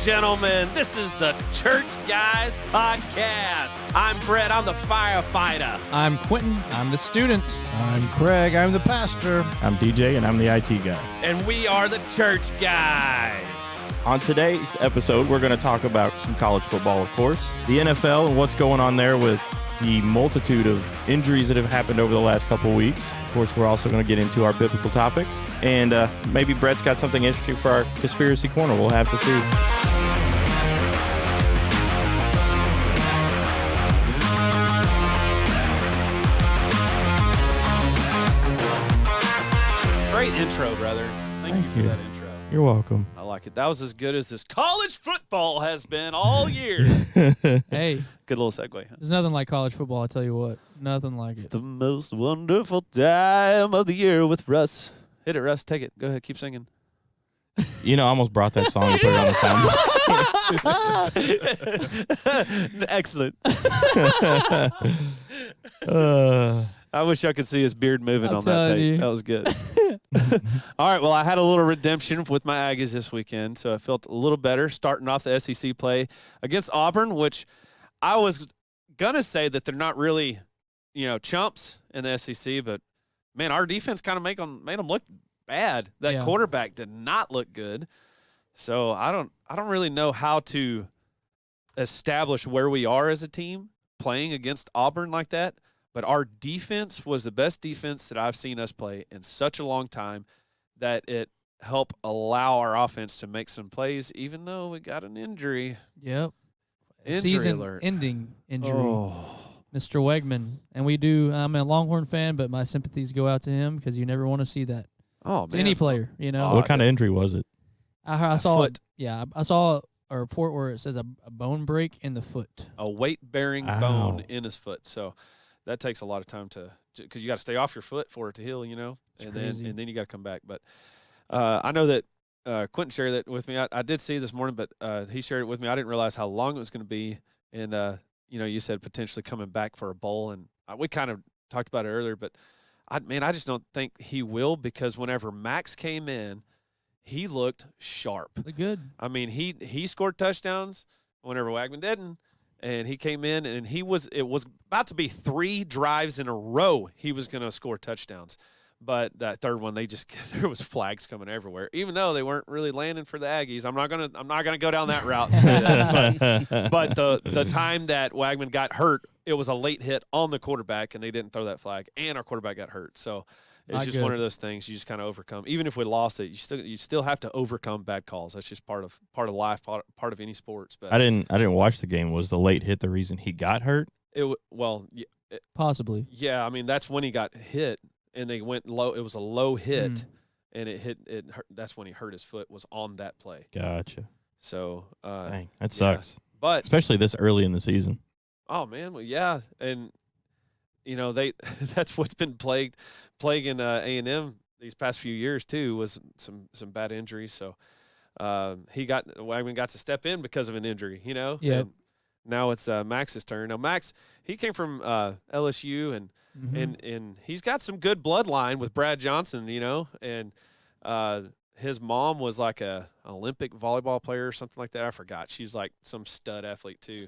gentlemen, this is the Church Guys Podcast. I'm Brett, I'm the firefighter. I'm Quentin, I'm the student. I'm Craig, I'm the pastor. I'm DJ, and I'm the IT guy. And we are the Church Guys. On today's episode, we're going to talk about some college football, of course, the NFL and what's going on there with the multitude of injuries that have happened over the last couple of weeks. Of course, we're also going to get into our biblical topics. And maybe Brett's got something interesting for our Conspiracy Corner. We'll have to see. Great intro, brother. Thank you for that intro. You're welcome. I like it. That was as good as this college football has been all year. Hey, Good little segue. Huh? there's nothing like college football, I'll tell you what. Nothing like it. The most wonderful time of the year with Russ. Hit it, Russ. Take it. Go ahead. Keep singing. You know, I almost brought that song and put it on the sound. Excellent. I wish I could see his beard moving I'm on that telling tape. you. That was good. All right, well, I had a little redemption with my Aggies this weekend, so I felt a little better starting off the SEC play against Auburn, which I was going to say that they're not really, chumps in the SEC, but, man, our defense kind of made them look bad. That quarterback did not look good. So I don't really know how to establish where we are as a team playing against Auburn like that. But our defense was the best defense that I've seen us play in such a long time that it helped allow our offense to make some plays, even though we got an injury. Yep. Injury Season-ending injury. Oh. Mr. Wegman. And I'm a Longhorn fan, but my sympathies go out to him because you never want to see that. Oh, To man. any player, What kind of injury was it? I saw foot. I saw a report where it says a bone break in the foot. A weight-bearing Ow. bone in his foot. So that takes a lot of time because you got to stay off your foot for it to heal, It's crazy. then you got to come back. But I know that Quentin shared that with me. I did see this morning, but he shared it with me. I didn't realize how long it was going to be. And, you said potentially coming back for a bowl. And we kind of talked about it earlier, but, I just don't think he will because whenever Max came in, he looked sharp. Look good. I mean, he scored touchdowns whenever Wagman didn't. And he came in, and it was about to be 3 drives in a row he was going to score touchdowns. But that third one, there was flags coming everywhere, even though they weren't really landing for the Aggies. I'm not gonna go down that route. And say that. But the time that Wagman got hurt, it was a late hit on the quarterback, and they didn't throw that flag, and our quarterback got hurt. So it's Not just good. one of those things you just kind of overcome. Even if we lost it, you still have to overcome bad calls. That's just part of life, part of any sports. But I didn't watch the game. Was the late hit the reason he got hurt? Possibly. Yeah, I mean that's when he got hit, and they went low. It was a low hit, and it hit. It hurt, that's when he hurt his foot. Was on that play. Gotcha. So, Dang, that sucks. But Especially this early in the season. oh man, well, yeah, and that's what's been plaguing A&M these past few years too was some bad injuries. So Wagman got to step in because of an injury. Yep. And now it's Max's turn. Now Max, he came from LSU and he's got some good bloodline with Brad Johnson. And his mom was like an Olympic volleyball player or something like that. I forgot. She's like some stud athlete too.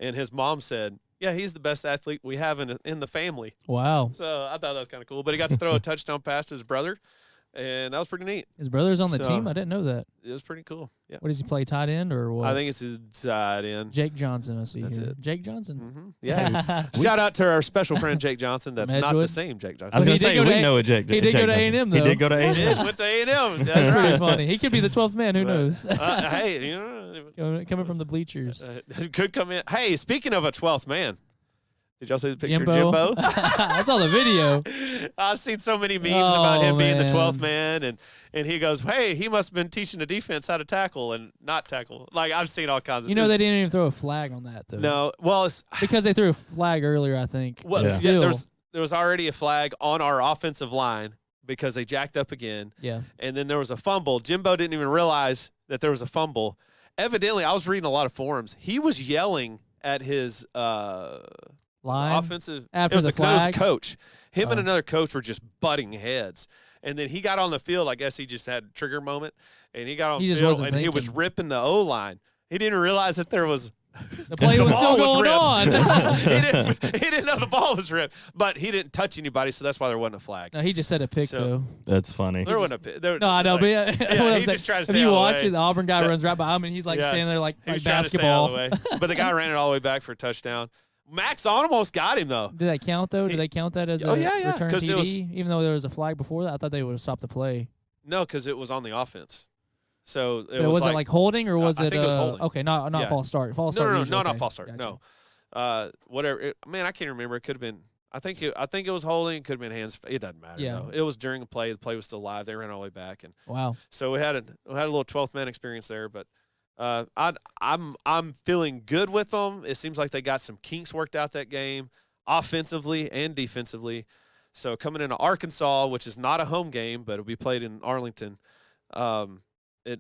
And his mom said, yeah, he's the best athlete we have in the family. Wow. So I thought that was kind of cool. But he got to throw a touchdown pass to his brother, and that was pretty neat. His brother's on the So- team? I didn't know that. It was pretty cool. Yeah. What does he play, tight end or what? I think it's his side end. Jake Johnson, I see That's here. it. Jake Johnson. Mm-hmm. Yeah. Shout out to our special friend Jake Johnson. That's not the Edgewood. same Jake Johnson. I was But going he to did say, go to we A- know a Jake. he did Jake go to Johnson. A&M, He though. did go to He did. A&M. Went to A&M. That's That's pretty right. funny. He could be the 12th man. Who knows? Hey, Coming from the bleachers. could come in. Hey, speaking of a 12th man, did y'all see the picture Jimbo. of Jimbo? I saw the video. I've seen so many memes about him being the man. 12th man, and he goes, hey, he must have been teaching the defense how to tackle and not tackle. Like, I've seen all kinds of They didn't even throw a flag on that, though. No, well, it's Because they threw a flag earlier, I think. well, Yeah. yeah, Still. there was already a flag on our offensive line because they jacked up again, Yeah. and then there was a fumble. Jimbo didn't even realize that there was a fumble. Evidently, I was reading a lot of forums. He was yelling at his Line. offensive After it was the it was flag? coach. Him and Oh. another coach were just butting heads. And then he got on the field. I guess he just had a trigger moment. And he got on He the just field, wasn't and he was thinking. ripping the O-line. He didn't realize that there was The play was still going on. he didn't know the ball was ripped, but he didn't touch anybody, so that's why there wasn't a flag. No, he just said a pick, though. That's funny. There wasn't a pick. No, I know, but he just tried to stay if you out of the watch way. it, the Auburn guy runs right by him, and he's like standing there like basketball. Trying to stay out of the way. But the guy ran it all the way back for a touchdown. Max almost got him, though. Did that count, though? Did they count that as a return TD? Even though there was a flag before that, I thought they would have stopped the play. No, because it was on the offense. So was it like holding, or was I it? think it was holding. Okay, not false start. False start. No, not okay. false start. Gotcha. No, whatever. Man, I can't remember. It could have been. I think it was holding. It could have been hands. It doesn't matter. Yeah. Though. It was during the play. The play was still live. They ran all the way back, and Wow. so we had a little 12th man experience there. But I'm feeling good with them. It seems like they got some kinks worked out that game, offensively and defensively. So coming into Arkansas, which is not a home game, but it'll be played in Arlington.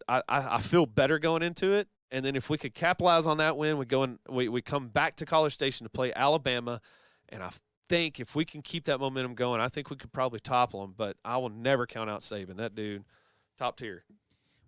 I feel better going into it, and then if we could capitalize on that win, we come back to College Station to play Alabama, and I think if we can keep that momentum going, I think we could probably topple them. But I will never count out Saban. That dude, top tier.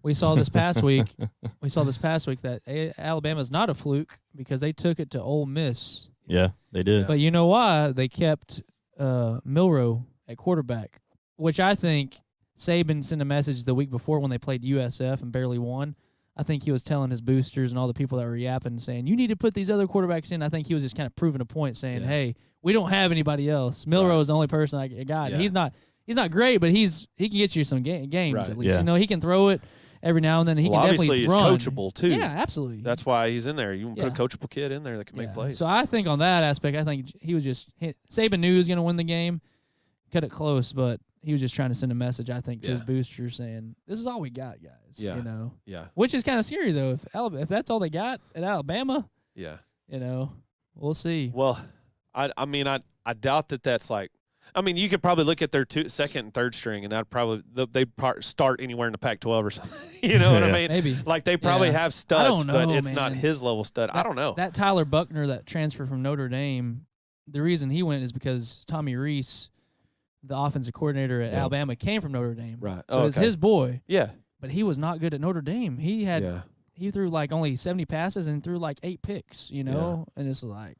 We saw this past week. That Alabama's not a fluke because they took it to Ole Miss. Yeah, they did. But you know why? They kept Milroe at quarterback, which I think Saban sent a message the week before when they played USF and barely won. I think he was telling his boosters and all the people that were yapping, saying, you need to put these other quarterbacks in. I think he was just kind of proving a point, saying, hey, we don't have anybody else. Milroe is the only person I got. Yeah. He's not great, but he can get you some games Right. at least. Yeah. You know, he can throw it every now and then. He can obviously definitely run. he's coachable too. Yeah, absolutely. That's why he's in there. You can put a coachable kid in there that can make plays. So I think on that aspect, I think he was just Saban knew he was going to win the game, cut it close, but he was just trying to send a message, I think, to his boosters saying, this is all we got, guys. Yeah. You know? Yeah. Which is kind of scary, though. If that's all they got at Alabama, Yeah. you know, we'll see. Well, I mean, I doubt that's like, I mean, you could probably look at their second and third string, and they start anywhere in the Pac-12 or something. You know what I mean? Maybe. Like they probably have studs, I don't know, but it's man. not his level stud. I don't know. That Tyler Buckner that transferred from Notre Dame, the reason he went is because Tommy Rees, the offensive coordinator at Alabama, came from Notre Dame. Right. So it's his boy. Yeah. But he was not good at Notre Dame. He threw like only 70 passes and threw like 8 picks, you know? And it's like,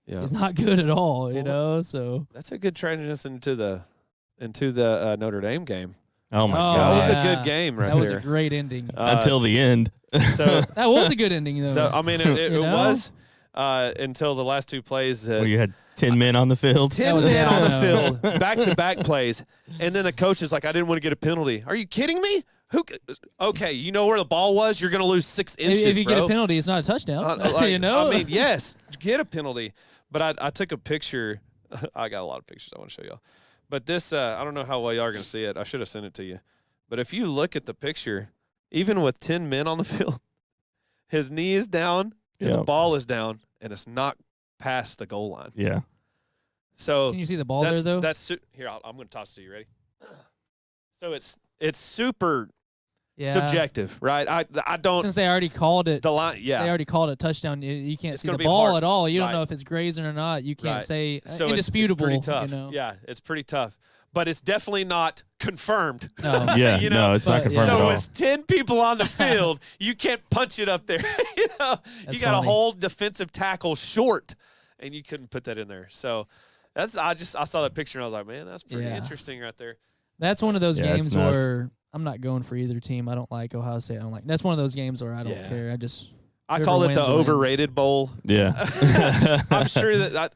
he's not good at all, you know? So that's a good transition into the Notre Dame game. Oh my That God. was a good game right there. that was a great ending. Until the end. So that was a good ending, though. I mean, it was until the last two plays. Where you had 10 men on the field. 10 men on the field, back-to-back plays. And then the coach is like, I didn't want to get a penalty. Are you kidding me? Okay, you know where the ball was? You're going to lose 6 inches, if you bro. get a penalty, it's not a touchdown. You know? I mean, yes, get a penalty. But I took a picture. I got a lot of pictures I want to show y'all. But this, I don't know how well y'all are going to see it. I should have sent it to you. But if you look at the picture, even with 10 men on the field, his knee is down and the ball is down, and it's not past the goal line. Yeah. So can you see the ball there, though? Here, I'm going to toss it to you. Ready? So it's super subjective, right? I don't. Since they already called it the line. Yeah, they already called it touchdown. You can't see the be ball hard. at all. You don't Right. know if it's grazing or not. You can't Right. say So indisputable. It's pretty tough. You know? Yeah, it's pretty tough. But it's definitely not confirmed. No. Yeah. You know? No, it's not But, confirmed at So all. with 10 people on the field, you can't punch it up there. You know, That's you got funny. a whole defensive tackle short, and you couldn't put that in there. So I saw that picture and I was like, man, that's pretty interesting right there. That's one of those Yeah, it's games nuts. where I'm not going for either team. I don't like Ohio State. I don't like. That's one of those games where I don't care. I whoever call it the wins, wins. overrated bowl. Yeah. I'm sure that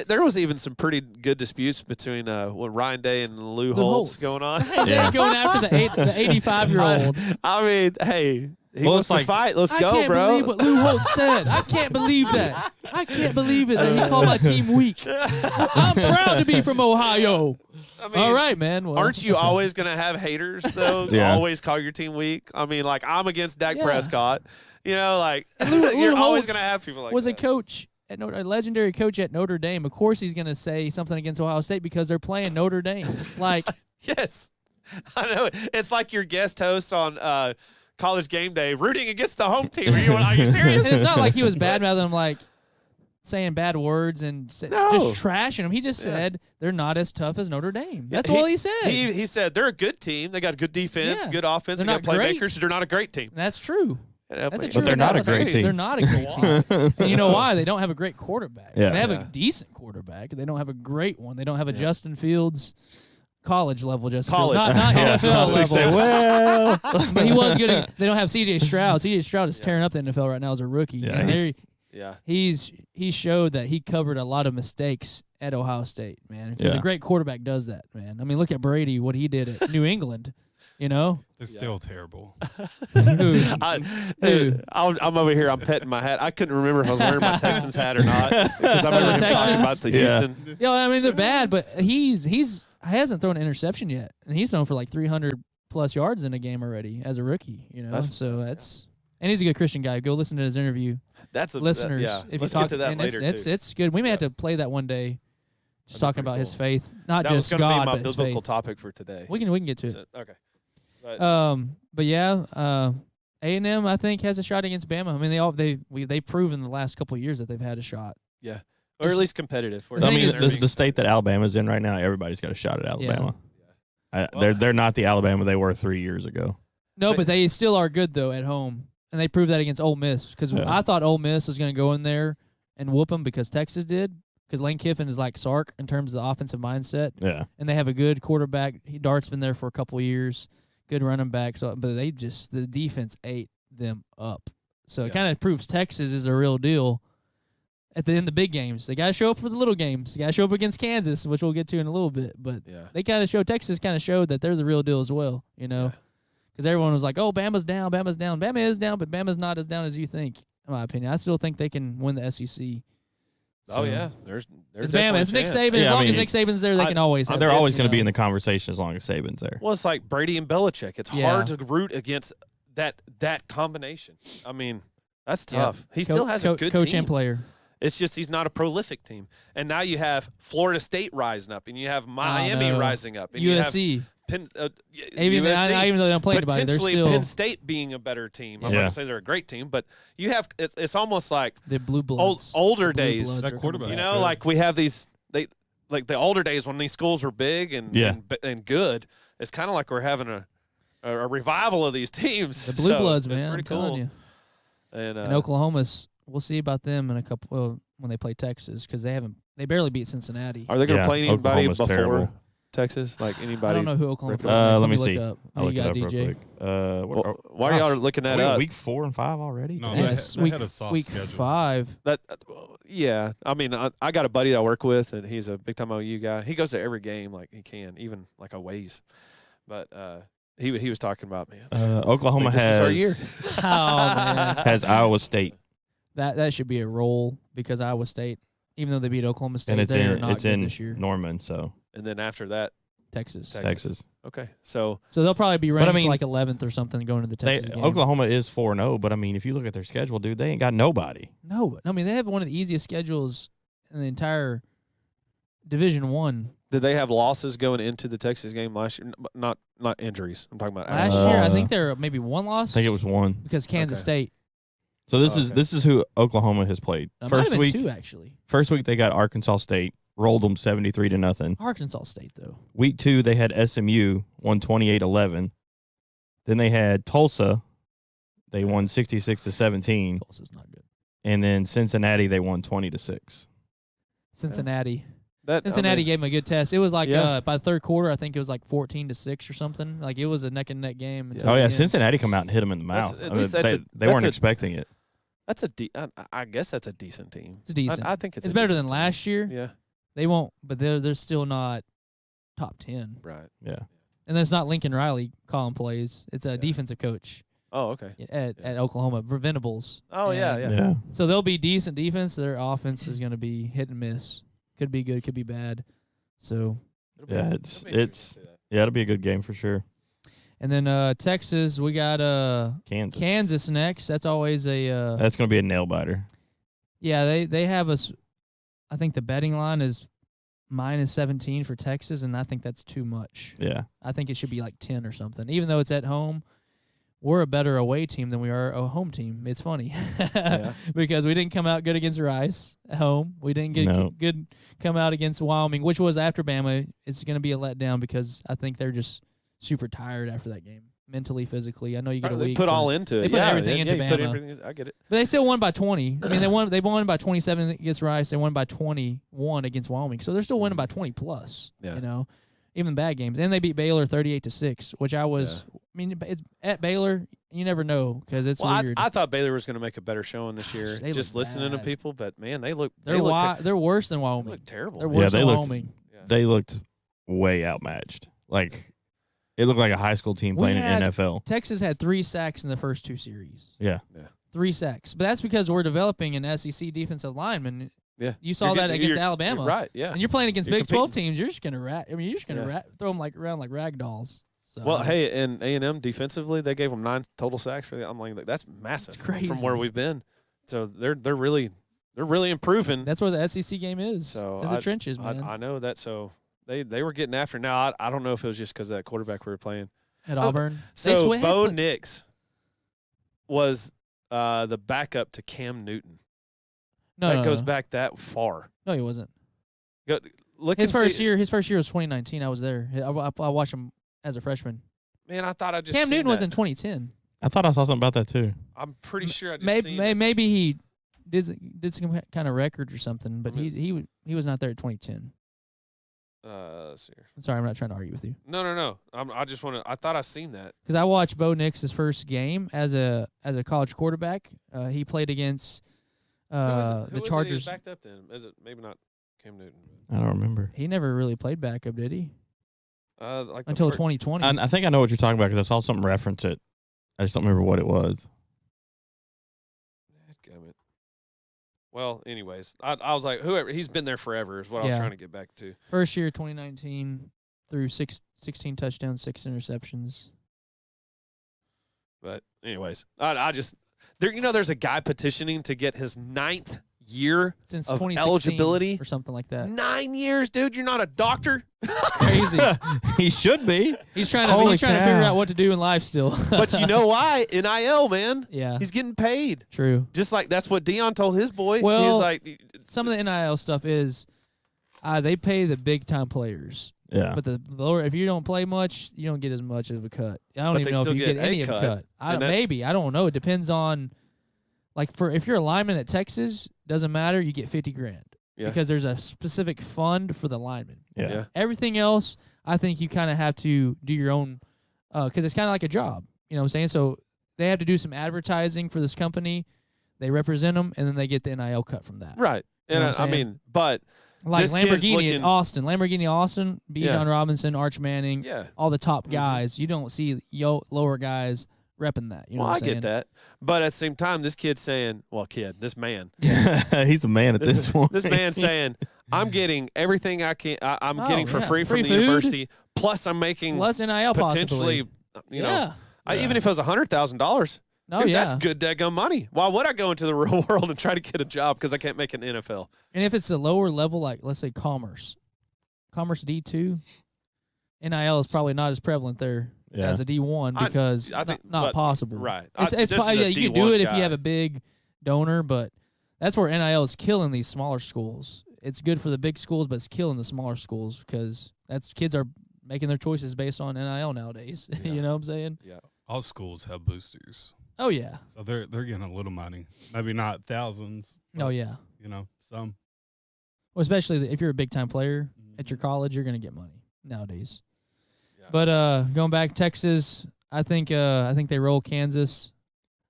there was even some pretty good disputes between Ryan Day and Lou Holtz going on. They're going after the 85-year-old. I mean, hey, he Well, wants it's to fight. Let's I go, can't bro. believe what Lou Holtz said. I can't believe that. I can't believe it that he called my team weak. I'm proud to be from Ohio. I mean, All right, man. Well, aren't you always going to have haters, though? Yeah. Always call your team weak? I mean, like, I'm against Dak Prescott. You know, like, Lou you're always Holtz going to have people like was that. a coach. A legendary coach at Notre Dame. Of course, he's going to say something against Ohio State because they're playing Notre Dame. Like, Yes. I know. It's like your guest host on College Game Day rooting against the home team. Are you serious? and it's not like he was bad rather than like saying bad words and just trashing them. He just said they're not as tough as Notre Dame. That's all he said. He said they're a good team. They got good defense, Yeah. good offense, They're they got not great. playmakers. They're not a great team. That's true. That's a But true they're not a great analysis. team. They're not a great team. And you know why? They don't have a great quarterback. Yeah. They have Yeah. a decent quarterback. They don't have a great one. They don't have a Yeah. Justin Fields, college level Justin College. Fields, not Yeah. NFL They say, level. well, But he was good. They don't have C.J. Stroud. C.J. Stroud is tearing up the NFL right now as a rookie. Yeah, And Yeah. he showed that he covered a lot of mistakes at Ohio State, man. Because Yeah. a great quarterback does that, man. I mean, look at Brady, what he did at New England. You know, They're still terrible. Dude. Dude, I'm over here. I'm petting my hat. I couldn't remember if I was wearing my Texans hat or not because I remember him talking Texans? about the Yeah. Houston. Yeah, I mean they're bad, but he hasn't thrown an interception yet, and he's thrown for like 300 plus yards in a game already as a rookie. You know, and he's a good Christian guy. Go listen to his interview, That's a listeners. yeah. If Let's you talk, get to that and later it's too. it's good. We may have Yeah. to play that one day, just That'd be talking pretty about his cool. faith, not That was just going to God, be my but his biblical faith. topic for today. We can get to it. So, okay. But, But yeah, A&M I think has a shot against Bama. I mean they've proven the last couple of years that they've had a shot. or at least competitive. The I thing mean, is- the state that Alabama's in right now, everybody's got a shot at Alabama. Well- They're not the Alabama they were 3 years ago. No, But- but they still are good though at home, and they proved that against Ole Miss because Yeah. I thought Ole Miss was going to go in there and whoop them because Texas did. Because Lane Kiffin is like Sark in terms of the offensive mindset, Yeah. and they have a good quarterback. Dart's been there for a couple of years, good running back. So, but the defense ate them up. So it Yeah. kind of proves Texas is a real deal. At the end of the big games, they got to show up for the little games. They got to show up against Kansas, which we'll get to in a little bit. But Yeah. they kind of Texas kind of showed that they're the real deal as well, you know, Yeah. because everyone was like, "Oh, Bama's down, Bama's down, Bama is down," but Bama's not as down as you think. In my opinion, I still think they can win the SEC. Oh So, yeah, there's it's definitely Bama. It's a Nick chance. Saban. Yeah, As I long as mean, Nick Saban's there, they can always. Have They're always this, going to you be in know. the conversation as long as Saban's there. Well, it's like Brady and Belichick. It's Yeah. hard to root against that combination. I mean, that's Yeah. tough. He still has a good coach team. and player. It's just he's not a prolific team. And now you have Florida State rising up, and you have Miami no. rising up, and USC. you have Penn, Even USC. though they don't play anybody, they're Potentially still Penn State being a better team. I'm not Yeah. gonna say they're a great team, but you have it's almost like the blue bloods. older Blue days. bloods That are coming quarterback. You back. know, good. like we have these like the older days when these schools were big and Yeah. and good. It's kind of like we're having a revival of these teams. The blue So bloods, it's man. pretty I'm telling cool. you. And And Oklahoma's. We'll see about them in a couple. Well, when they play Texas, because they barely beat Cincinnati. are they going to Yeah, play anybody Oklahoma's before terrible. Texas? Like anybody? I don't know who Oklahoma Rip it plays up. next. Let me look see. Up. I'll Who look you it got, up real DJ? quick. Well, why are y'all looking that Are we at up? week 4 and 5 already? No, Damn. Yes, they week had a soft week schedule. 5. That yeah. I mean, I got a buddy I work with, and he's a big time OU guy. He goes to every game like he can, even like aways. But he was talking about man. Oklahoma Like, this is our has year. Oh man, has Iowa State, that should be a roll because Iowa State, even though they beat Oklahoma State, and it's they're in not it's good in this year. Norman, so And then after that, Texas. Texas. Okay, so So they'll probably be ranked I mean, like 11th or something going to the They, Texas game. Oklahoma is 4-0, but I mean, if you look at their schedule, dude, they ain't got nobody. No, I mean they have one of the easiest schedules in the entire Division 1. did they have losses going into the Texas game last year? Not injuries. I'm talking about Last actual year, I losses. think they're maybe one loss. I think it was 1. because Kansas Okay. State. So this Oh, is okay. this is who Oklahoma has played. It might have First been week, 2 actually. first week they got Arkansas State, rolled them 73-0. Arkansas State though. Week 2 they had SMU, won 28-11. Then they had Tulsa, they won 66-17, Tulsa's not good. and then Cincinnati they won 20-6. Cincinnati. That, Cincinnati gave them a good test. It was like Yeah. by the third quarter, I think it was like 14-6 or something. Like it was a neck and neck game. until Oh the yeah, end. Cincinnati come out and hit them in the That's- mouth. at I mean, least that's they a- weren't expecting it. That's I guess that's a decent team. It's decent. I think it's It's a better than decent team. last year. Yeah, They won't, but they're still not top 10. right. Yeah. And then it's not Lincoln Riley calling plays. It's a Yeah. defensive coach Oh, okay. at Oklahoma, Preventables. Oh, yeah, And yeah. Yeah. So they'll be decent defense. Their offense is going to be hit and miss. Could be good, could be bad. So, It'll be- Yeah, it'll it's- be interesting it's- to see that. Yeah, it'll be a good game for sure. and then Texas, we got Kansas. next. That's always a That's going to be a nail biter. yeah. They have us. I think the betting line is -17 for Texas, and I think that's too much. Yeah. I think it should be like 10 or something. Even though it's at home, we're a better away team than we are a home team. It's funny Yeah. because we didn't come out good against Rice at home. We didn't get No. good come out against Wyoming, which was after Bama. It's going to be a letdown because I think they're just super tired after that game. mentally, physically. I know you get a They week. put all into it. They put everything into you put Bama. everything. I get it. But they still won by 20. I mean, they won by 27 against Rice. They won by 21 against Wyoming. So they're still winning by 20 plus. Yeah. You know, even bad games. And they beat Baylor 38-6, which I was. Yeah. I mean, it's at Baylor. You never know because it's Well, weird. I thought Baylor was going to make a better showing this year. They Just look listening to bad. people, but man, they look. They're worse than They Wyoming. look terrible. They're man. worse they than looked- Wyoming. They looked way outmatched. Like, it looked like a high school team We playing had- in NFL. Texas had 3 sacks in the first 2 series. Yeah. 3 sacks. But that's because we're developing an SEC defensive lineman. Yeah, You saw You're that getting- against you're- Alabama. you're right? Yeah. And you're playing against You're Big 12 competing. teams. You're just going to you're just going to throw them around like rag dolls. So, Well, hey, and A&M defensively, they gave them 9 total sacks for the. I'm like, that's massive It's crazy. from where we've been. So they're really improving. that's where the SEC game is. So it's in the trenches, man. I know that. So they were getting after. Now I don't know if it was just because of that quarterback we were playing. At Auburn. So had Bo put- Nix was the backup to Cam Newton. No, that no, goes no. back that far. No, he wasn't. Look His and first see- year was 2019. I was there. I watched him as a freshman. Man, I thought I just Cam seen Newton was that. in 2010. I thought I saw something about that too. I'm pretty sure I just Maybe seen it. maybe he did some kind of record or something, but I he was not there at 2010. Let's see here. I'm sorry, I'm not trying to argue with you. No. I just want to. I thought I seen that. Because I watched Bo Nix's first game as a college quarterback. He played against Who was it the he Chargers. backed up then? Is it maybe not Cam Newton? I don't remember. He never really played backup, did he? Like the Until fir- 2020. I think I know what you're talking about because I saw something reference it. I just don't remember what it was. Dadgummit. Well, anyways, I was like, whoever he's been there forever is what I was Yeah. trying to get back to. First year, 2019, threw 16 touchdowns, 6 interceptions. But anyways, I just there. There's a guy petitioning to get his 9th year Since of 2016 eligibility. or something like that. 9 years, dude. You're not a doctor. Crazy. He should be. He's trying to Holy figure cow. out what to do in life still. But you know why? NIL, man. Yeah, He's getting paid. true. Just like that's what Dion told his boy. Well, He's like, Some of the NIL stuff is they pay the big time players. Yeah. But the lower, if you don't play much, you don't get as much of a cut. I don't But even they know if still you get get any a of a cut. cut. And that- Maybe I don't know. It depends on, like, if you're a lineman at Texas, doesn't matter. You get $50,000 because there's a specific fund for the lineman. Yeah. Everything else, I think you kind of have to do your own, because it's kind of like a job. You know what I'm saying? So they have to do some advertising for this company. They represent them, and then they get the NIL cut from that. right. You know And what I'm I saying? mean, but Like This kid's Lamborghini looking- in Austin. Lamborghini Austin, Bijan Robinson, Arch Manning, yeah. all the top Mhm. guys. You don't see lower guys repping that. You know Well, what I I'm saying? get that. But at the same time, this kid's saying, this man. He's a man at this point. This man's saying, I'm getting everything I can. I'm Oh, getting for yeah. free from Free the food. university. Plus, I'm making Plus NIL potentially, possibly. you know, Yeah. even if it was $100,000. No, Dude, yeah. that's good daggum money. Why would I go into the real world and try to get a job because I can't make an NFL? And if it's a lower level, like let's say Commerce D2, NIL is probably not as prevalent there Yeah. as a D1 I- because I think- not but- possible. Right. It's This is probably, a you can D1 do it if guy. you have a big donor, but that's where NIL is killing these smaller schools. It's good for the big schools, but it's killing the smaller schools because kids are making their choices based on NIL nowadays. Yeah. You know what I'm saying? Yeah. All schools have boosters, Oh yeah. so they're getting a little money. Maybe not thousands. Oh but, yeah. Some. Well, especially if you're a big time player at your Mhm. college, you're gonna get money nowadays. Yeah. But going back to Texas, I think they roll Kansas.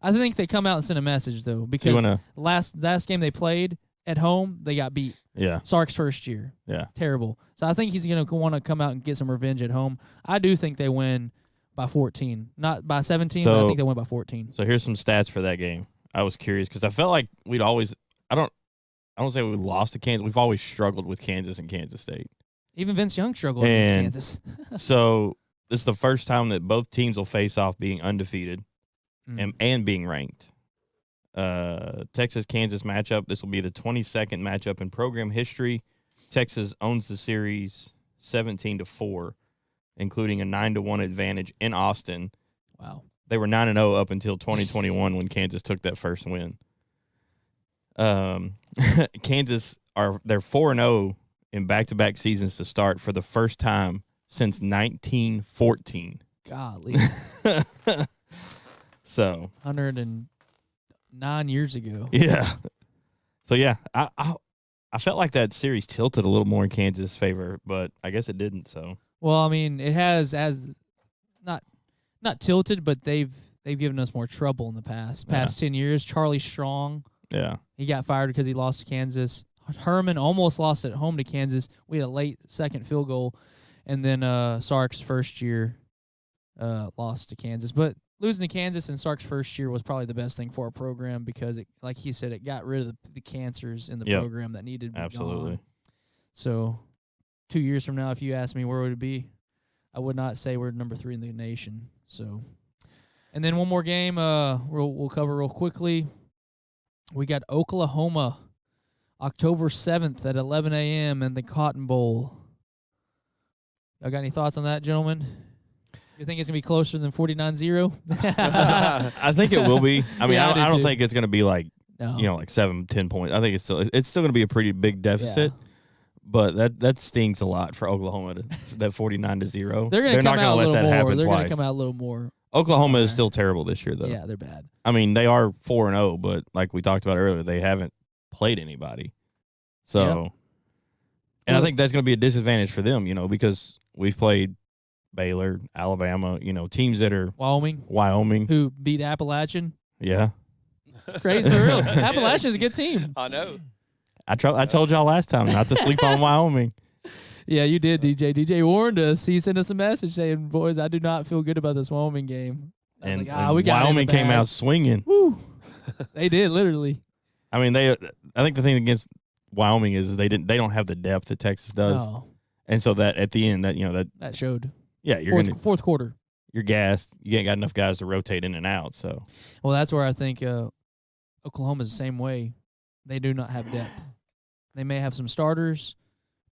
I think they come out and send a message though You because wanna? last game they played at home, they got beat. Yeah. Sark's first year. Yeah. Terrible. So I think he's going to want to come out and get some revenge at home. I do think they win by 14. Not by 17, but I So- think they win by 14. So here's some stats for that game. I was curious because I felt like we'd always. I don't say we lost to Kansas. We've always struggled with Kansas and Kansas State. Even Vince Young struggled against And- Kansas. So this is the first time that both teams will face off being undefeated Mm. and being ranked. Texas-Kansas matchup. This will be the 22nd matchup in program history. Texas owns the series 17-4, including a 9-1 advantage in Austin. Wow. They were 9-0 up until 2021 when Kansas took that first win. Kansas they're 4-0 in back-to-back seasons to start for the first time since 1914. Golly. So 109 years ago. yeah. So yeah, I felt like that series tilted a little more in Kansas' favor, but I guess it didn't. So Well, I mean, it has not tilted, but they've given us more trouble in the past 10 years. Charlie Strong, yeah, he got fired because he lost to Kansas. Herman almost lost at home to Kansas. We had a late second field goal, and then Sark's first year lost to Kansas. But losing to Kansas in Sark's first year was probably the best thing for our program because, it, like he said, it got rid of the cancers in the program that needed to be absolutely. gone. So 2 years from now, if you ask me where would it be, I would not say we're number 3 in the nation. So, and then one more game we'll cover real quickly. We got Oklahoma, October 7th at 11 a.m. in the Cotton Bowl. Y'all got any thoughts on that, gentlemen? You think it's going to be closer than 49-0? I think it will be. I mean, Yeah, I don't too. think it's going to be like No. like 7-10 points. I think it's still going to be a pretty big deficit. Yeah. But that stings a lot for Oklahoma that 49-0. They're not going to come going to out a let little that more. happen They're going twice. to come out a little more. Oklahoma is still terrible this year, though. Yeah, they're bad. I mean, they are 4-0, but like we talked about earlier, they haven't played anybody. So, and I think that's going to be a disadvantage for them, because we've played Baylor, Alabama, teams that are Wyoming. Who beat Appalachian. Yeah. Crazy, for real. Appalachian's a good team. I know. I told y'all last time not to sleep on Wyoming. Yeah, you did, DJ. DJ warned us. He sent us a message saying, boys, I do not feel good about this Wyoming game. I was And, like, and we got Wyoming it in the came bag. out swinging. Woo. They did, literally. I mean, I think the thing against Wyoming is they don't have the depth that Texas does. Oh, And so that at the end that showed. you're Fourth quarter. you're gassed. You ain't got enough guys to rotate in and out. So Well, that's where I think Oklahoma's the same way. They do not have depth. They may have some starters,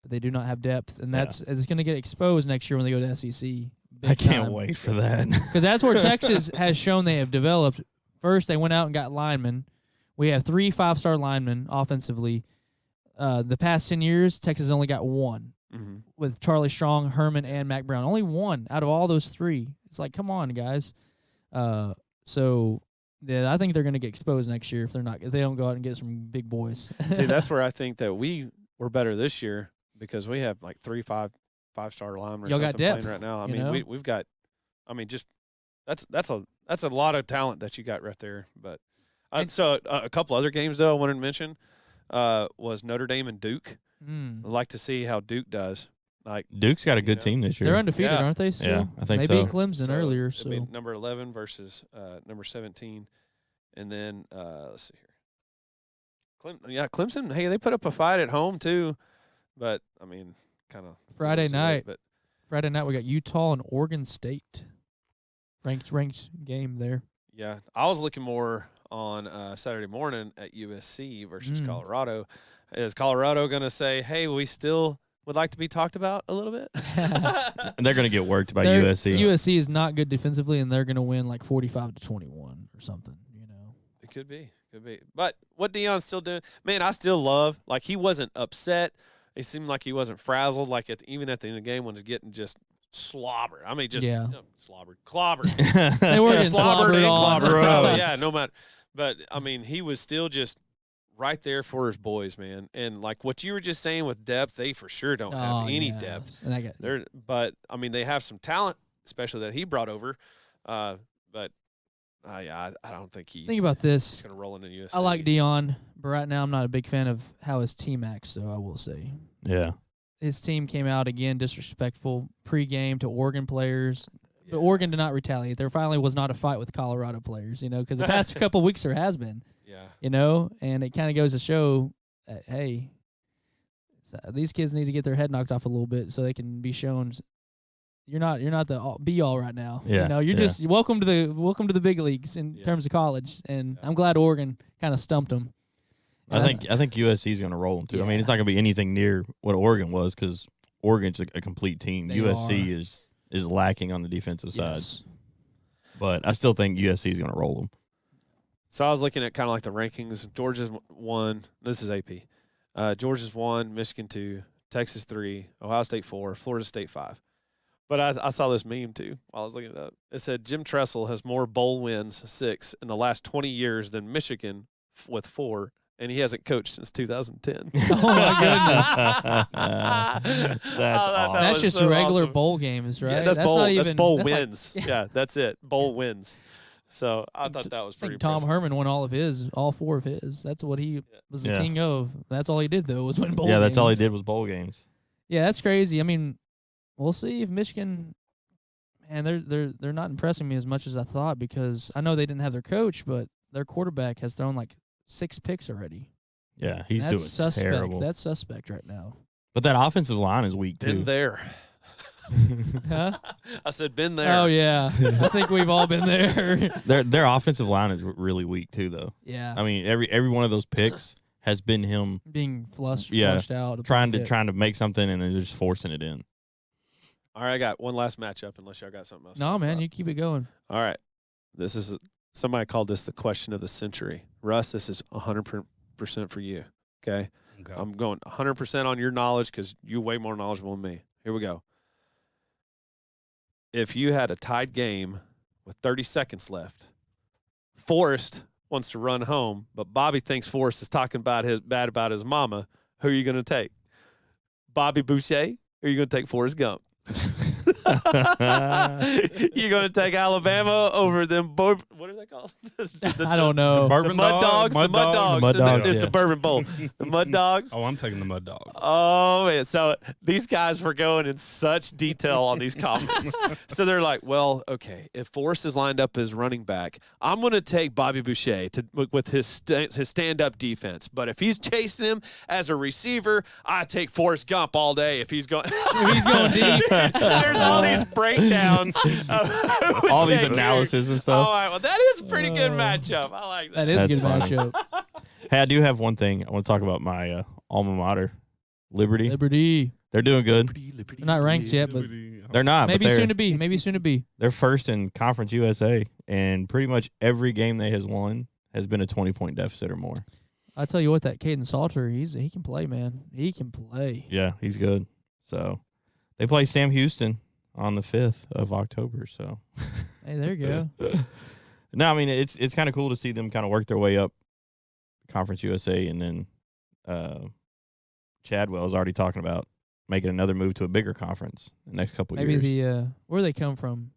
but they do not have depth, and it's going to get exposed next year when they go to SEC. I can't wait for that. Because that's where Texas has shown they have developed. First, they went out and got linemen. We have 3 5-star linemen offensively. The past 10 years, Texas only got 1 with Charlie Strong, Herman, and Mac Brown. Only 1 out of all those 3. It's like, come on, guys. So yeah, I think they're going to get exposed next year if they don't go out and get some big boys. See, that's where I think that we were better this year because we have like 3 5-star linemen or Y'all something got depth, playing right now. I you mean, know? we've got. I mean, just that's a lot of talent that you got right there. But so a couple other games though I wanted to mention was Notre Dame and Duke. I'd like to see how Duke does. Like Duke's got a good team this year. They're undefeated, Yeah. aren't they? Still? Yeah, I think they so. beat Clemson earlier. So it'd be number 11 versus number 17, and then let's see here. Clemson. Hey, they put up a fight at home too, but I mean, kind of Friday night. But Friday night we got Utah and Oregon State. Ranked game there. yeah, I was looking more on Saturday morning at USC versus Colorado. Is Colorado going to say, "Hey, we still would like to be talked about a little bit"? And they're going to get worked by USC. USC is not good defensively, and they're going to win like 45-21 or something. It could be. But what Deion's still doing, man, I still love. Like he wasn't upset. It seemed like he wasn't frazzled. Like even at the end of the game when he's getting just slobbered. I mean, just slobbered, clobbered. They were getting slobbered and on. clobbered. Right. Yeah, no matter. But I mean, he was still just right there for his boys, man. And like what you were just saying with depth, they for sure don't have any depth. And But I mean, they have some talent, especially that he brought over. But I don't think he's think about this. going to roll into USC. I like Deion, but right now I'm not a big fan of how his team acts. So I will say, Yeah. his team came out again disrespectful pregame to Oregon players. But Oregon did not retaliate. There finally was not a fight with Colorado players, because the past couple weeks there has been. Yeah. And it kind of goes to show that, hey, these kids need to get their head knocked off a little bit so they can be shown you're not the be all right now. Yeah, You're just welcome to the big leagues in terms of college. And I'm glad Oregon kind of stumped them. I think USC is going to roll them too. I mean, it's not going to be anything near what Oregon was because Oregon's a complete team. They USC is lacking on the defensive side. But I still think USC is going to roll them. So I was looking at kind of like the rankings. Georgia's 1. This is AP. Georgia's 1, Michigan 2, Texas 3, Ohio State 4, Florida State 5. But I saw this meme, too, while I was looking it up. It said Jim Tressel has more bowl wins, 6, in the last 20 years than Michigan with 4, and he hasn't coached since 2010. Oh, my goodness. That's just so regular awesome. bowl games, right? Yeah, that's bowl, not that's even bowl that's like- wins. Yeah, that's it. Bowl wins. So I thought that was I pretty think Tom impressive. Herman won all 4 of his. That's what he was the Yeah. king of. That's all he did, though, was win bowl Yeah, that's all he games. did was bowl games. Yeah, that's crazy. I mean, we'll see if Michigan, man, they're not impressing me as much as I thought, because I know they didn't have their coach, but their quarterback has thrown like 6 picks already. Yeah, he's That's doing suspect. terrible. That's suspect right now. But that offensive line is weak, Been too. there. Huh? I said been there. Oh yeah, I think we've all been there. Their offensive line is really weak, too, though. Yeah, I mean, every one of those picks has been him being flushed out. trying to make something and then just forcing it in. All right, I got one last matchup, unless y'all got something else. to No, talk man, about. you keep it going. All right. This is somebody called this the question of the century. Russ, this is 100% for you. Okay. Okay. I'm going 100% on your knowledge because you're way more knowledgeable than me. Here we go. If you had a tied game with 30 seconds left, Forrest wants to run home, but Bobby thinks Forrest is talking bad about his mama. Who are you going to take? Bobby Boucher, or are you going to take Forrest Gump? You're going to take Alabama over them. What are they called? I don't know. The Bourbon Mud Dog? Dogs. The Mud Dogs. Mud Dogs, It's yeah. the Bourbon Bowl. The Mud Dogs. Oh, I'm taking the Mud Dogs. Oh, man. So these guys were going in such detail on these comments. So they're like, well, okay, if Forrest is lined up as running back, I'm going to take Bobby Boucher with his stand-up defense. But if he's chasing him as a receiver, I take Forrest Gump all day if he's going. He's going deep. There's all these breakdowns. Of who would All these take who. analysis and All stuff. right, well, that is a pretty good matchup. I like that. That is a That's good funny. matchup. Hey, I do have one thing. I want to talk about my alma mater, Liberty. Liberty. They're doing good. They're not ranked yet, but They're not. maybe but they're, soon to be. Maybe soon to be. They're first in Conference USA, and pretty much every game they has won has been a 20-point deficit or more. I tell you what, that Caden Salter, he can play, man. He can play. Yeah, he's good. So they play Sam Houston on the 5th of October. So Hey, there you go. no, I mean it's kind of cool to see them kind of work their way up Conference USA, and then Chadwell is already talking about making another move to a bigger conference in the next couple of Maybe years. where they come from.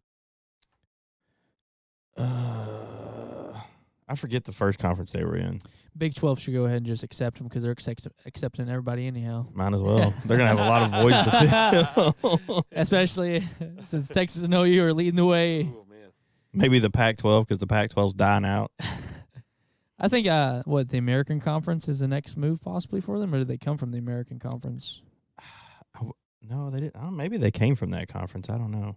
I forget the first conference they were in. Big 12 should go ahead and just accept them because they're accepting everybody anyhow. Might as well. They're gonna have a lot of voids to fill. Especially since Texas and OU are leading the way. Oh, man. Maybe the Pac-12 because the Pac-12's dying out. I think the American Conference is the next move possibly for them, or did they come from the American Conference? No, they didn't. Maybe they came from that conference. I don't know.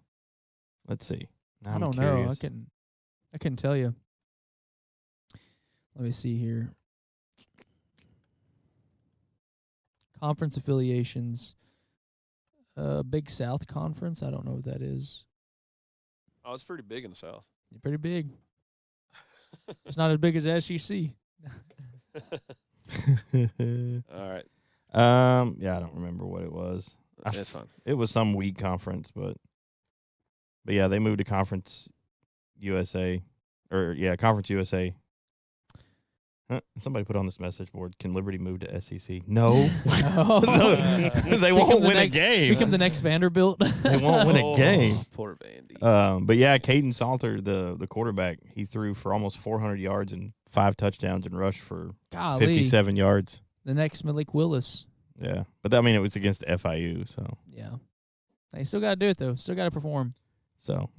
Let's see. Now I I'm don't know. curious. I couldn't tell you. Let me see here. Conference affiliations. Big South Conference. I don't know what that is. Oh, it's pretty big in the South. Pretty big. It's not as big as SEC. All right. Yeah, I don't remember what it was. That's fine. It was some weak conference, but yeah, they moved to Conference USA, Conference USA. Huh? Somebody put on this message board, can Liberty move to SEC? No. They won't win a game. Become the next Vanderbilt. They won't win a game. Poor Vandy. But yeah, Caden Salter, the quarterback, he threw for almost 400 yards and 5 touchdowns and rushed for Golly. 57 yards. The next Malik Willis. Yeah, but I mean, it was against FIU, so Yeah. They still got to do it, though. Still got to perform.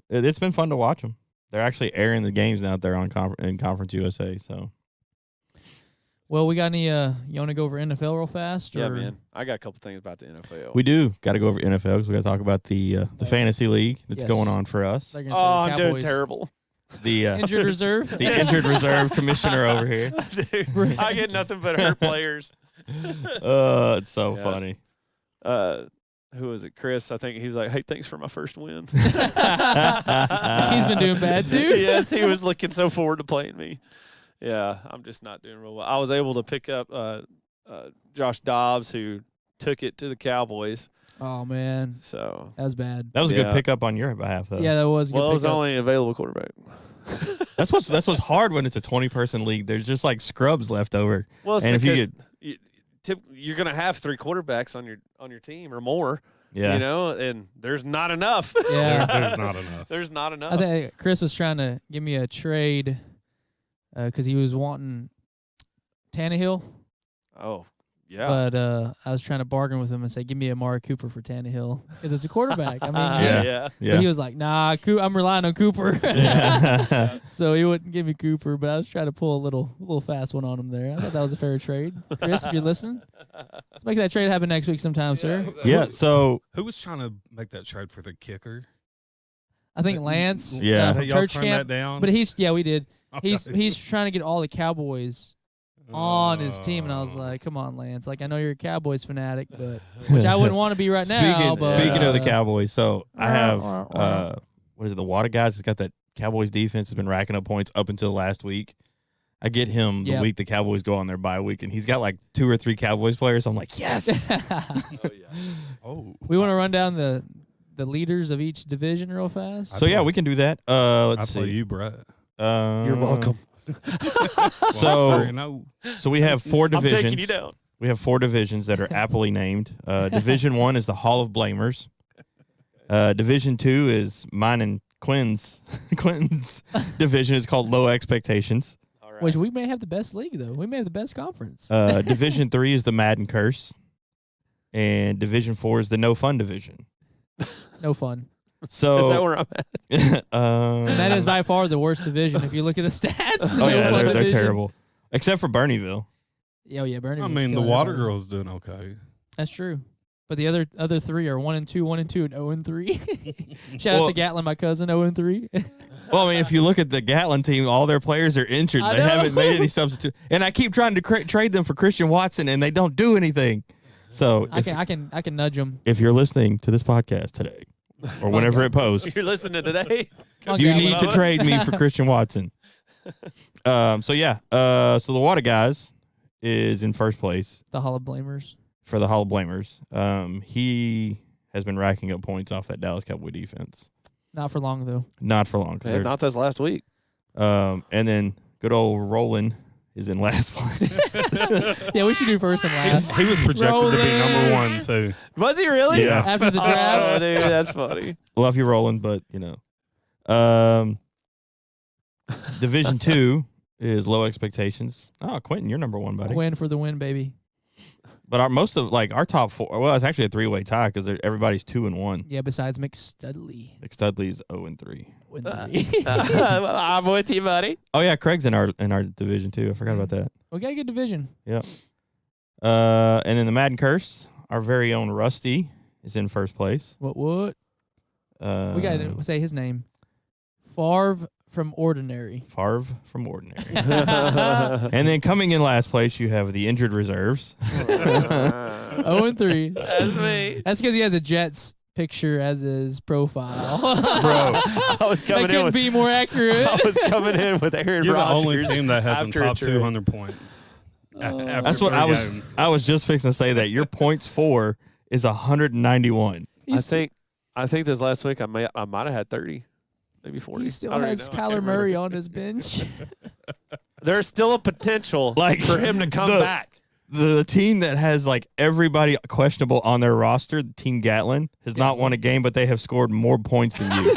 it's been fun to watch them. They're actually airing the games out there on in Conference USA. So Well, we got any, you want to go over NFL real fast? Yeah, or? man. I got a couple things about the NFL. we do got to go over NFL because we got to talk about the fantasy league that's Yes. going on for us. They're gonna say Oh, the I'm doing Cowboys. terrible. The Injured reserve? the injured reserve commissioner over here. Dude, I get nothing but hurt players. It's so Yeah. funny. Who was it? Chris. I think he was like, "Hey, thanks for my first win." He's been doing bad, too? Yes, he was looking so forward to playing me. Yeah, I'm just not doing real well. I was able to pick up Josh Dobbs, who took it to the Cowboys. Oh man, So that was bad. That was a Yeah. good pickup on your behalf, though. Yeah, that was a good well, it was pickup. only available quarterback. That's what's hard when it's a 20-person league. There's just like scrubs left over. Well, it's And if you because you're going to have 3 quarterbacks on your team or more. Yeah. You know, and there's not enough. Yeah. There's not enough. There's not enough. I think Chris was trying to give me a trade because he was wanting Tannehill, Oh, yeah. but I was trying to bargain with him and say, give me Amari Cooper for Tannehill because it's a quarterback. I mean, Yeah. yeah. Yeah. But he was like, nah, I'm relying on Cooper. Yeah. So he wouldn't give me Cooper, but I was trying to pull a little fast one on him there. I thought that was a fair trade. Chris, if you're listening, let's make that trade happen next week sometime, sir. Yeah. So Who was trying to make that trade for the kicker? I think Lance Yeah. from Hey, y'all church turned camp. that down. But we did. Okay. He's trying to get all the Cowboys on his team, and I was like, come on, Lance. Like, I know you're a Cowboys fanatic, but which I wouldn't want to be right now. But, speaking of the Cowboys, so I have what is it? The Water guys has got that Cowboys defense has been racking up points up until last week. I get him the Yep. week the Cowboys go on their bye week, and he's got like 2 or 3 Cowboys players. I'm like, yes. Oh, yeah. Oh, We want to run down the leaders of each division real fast. So yeah, we can do that. I Let's play see. you, Brett. You're welcome. So No. so we have 4 I'm divisions. taking you down. We have 4 divisions that are aptly named. Division 1 is the Hall of Blamers. Division 2 is mine and Quentin's division is called Low Expectations. All right. Which we may have the best league, though. We may have the best conference. Division 3 is the Madden Curse. And Division 4 is the No Fun division. No fun. So Is that where I'm at? And that is by far the worst division if you look at the stats. oh No yeah, fun they're division. terrible. Except for Bernieville. Yeah, Bernie. I was mean, the killing Water everybody. Girl's doing okay. That's true. But the other 3 are 1-2, 1-2, and 0-3. Shout out Well- to Gatlin, my cousin, 0-3. Well, I mean, if you look at the Gatlin team, all their players are injured. I They know. haven't made any substitute. And I keep trying to trade them for Christian Watson, and they don't do anything. So I can nudge them. if you're listening to this podcast today, or whenever it posts, You're listening today? you need to trade me for Christian Watson. So the Water Guys is in first place the Hall of Blamers. for the Hall of Blamers. He has been racking up points off that Dallas Cowboy defense. Not for long though. Not for long. 'Cause Man, not this last week. and then good old Roland is in last place. Yeah, we should do first and last. He was projected to be number Rolling. 1, so Was he really? Yeah. After the Oh, draft. dude, that's funny. Love you, Roland, but you know. Division 2 is Low Expectations. Oh, Quentin, you're number 1, buddy. Win for the win, baby. But our top 4. Well, it's actually a 3-way tie because everybody's 2-1. Yeah, besides McStudley. McStudley's 0-3. Win Uh, 3. I'm with you, buddy. Oh yeah, Craig's in our division too. I forgot about that. We got a good division. Yep. And then the Madden Curse, our very own Rusty, is in first place. What? We got to say his name. Favre from Ordinary. Favre from Ordinary. And then coming in last place, you have the Injured Reserves. 0-3. That's me. That's because he has a Jets picture as his profile. Bro, I was That coming in couldn't with be more accurate. I was coming in with Aaron you're the Rodgers. only team that has in after a top trade. 200 points. After That's what 3 I was. games. I was just fixing to say that your points for is 191. I think this last week I might have had 30, maybe 40. He still I don't has even know. I can't Kyler Murray remember. on his bench. There's still a potential for him to come back. The team that has like everybody questionable on their roster, Team Gatlin, has not won a game, but they have scored more points than you.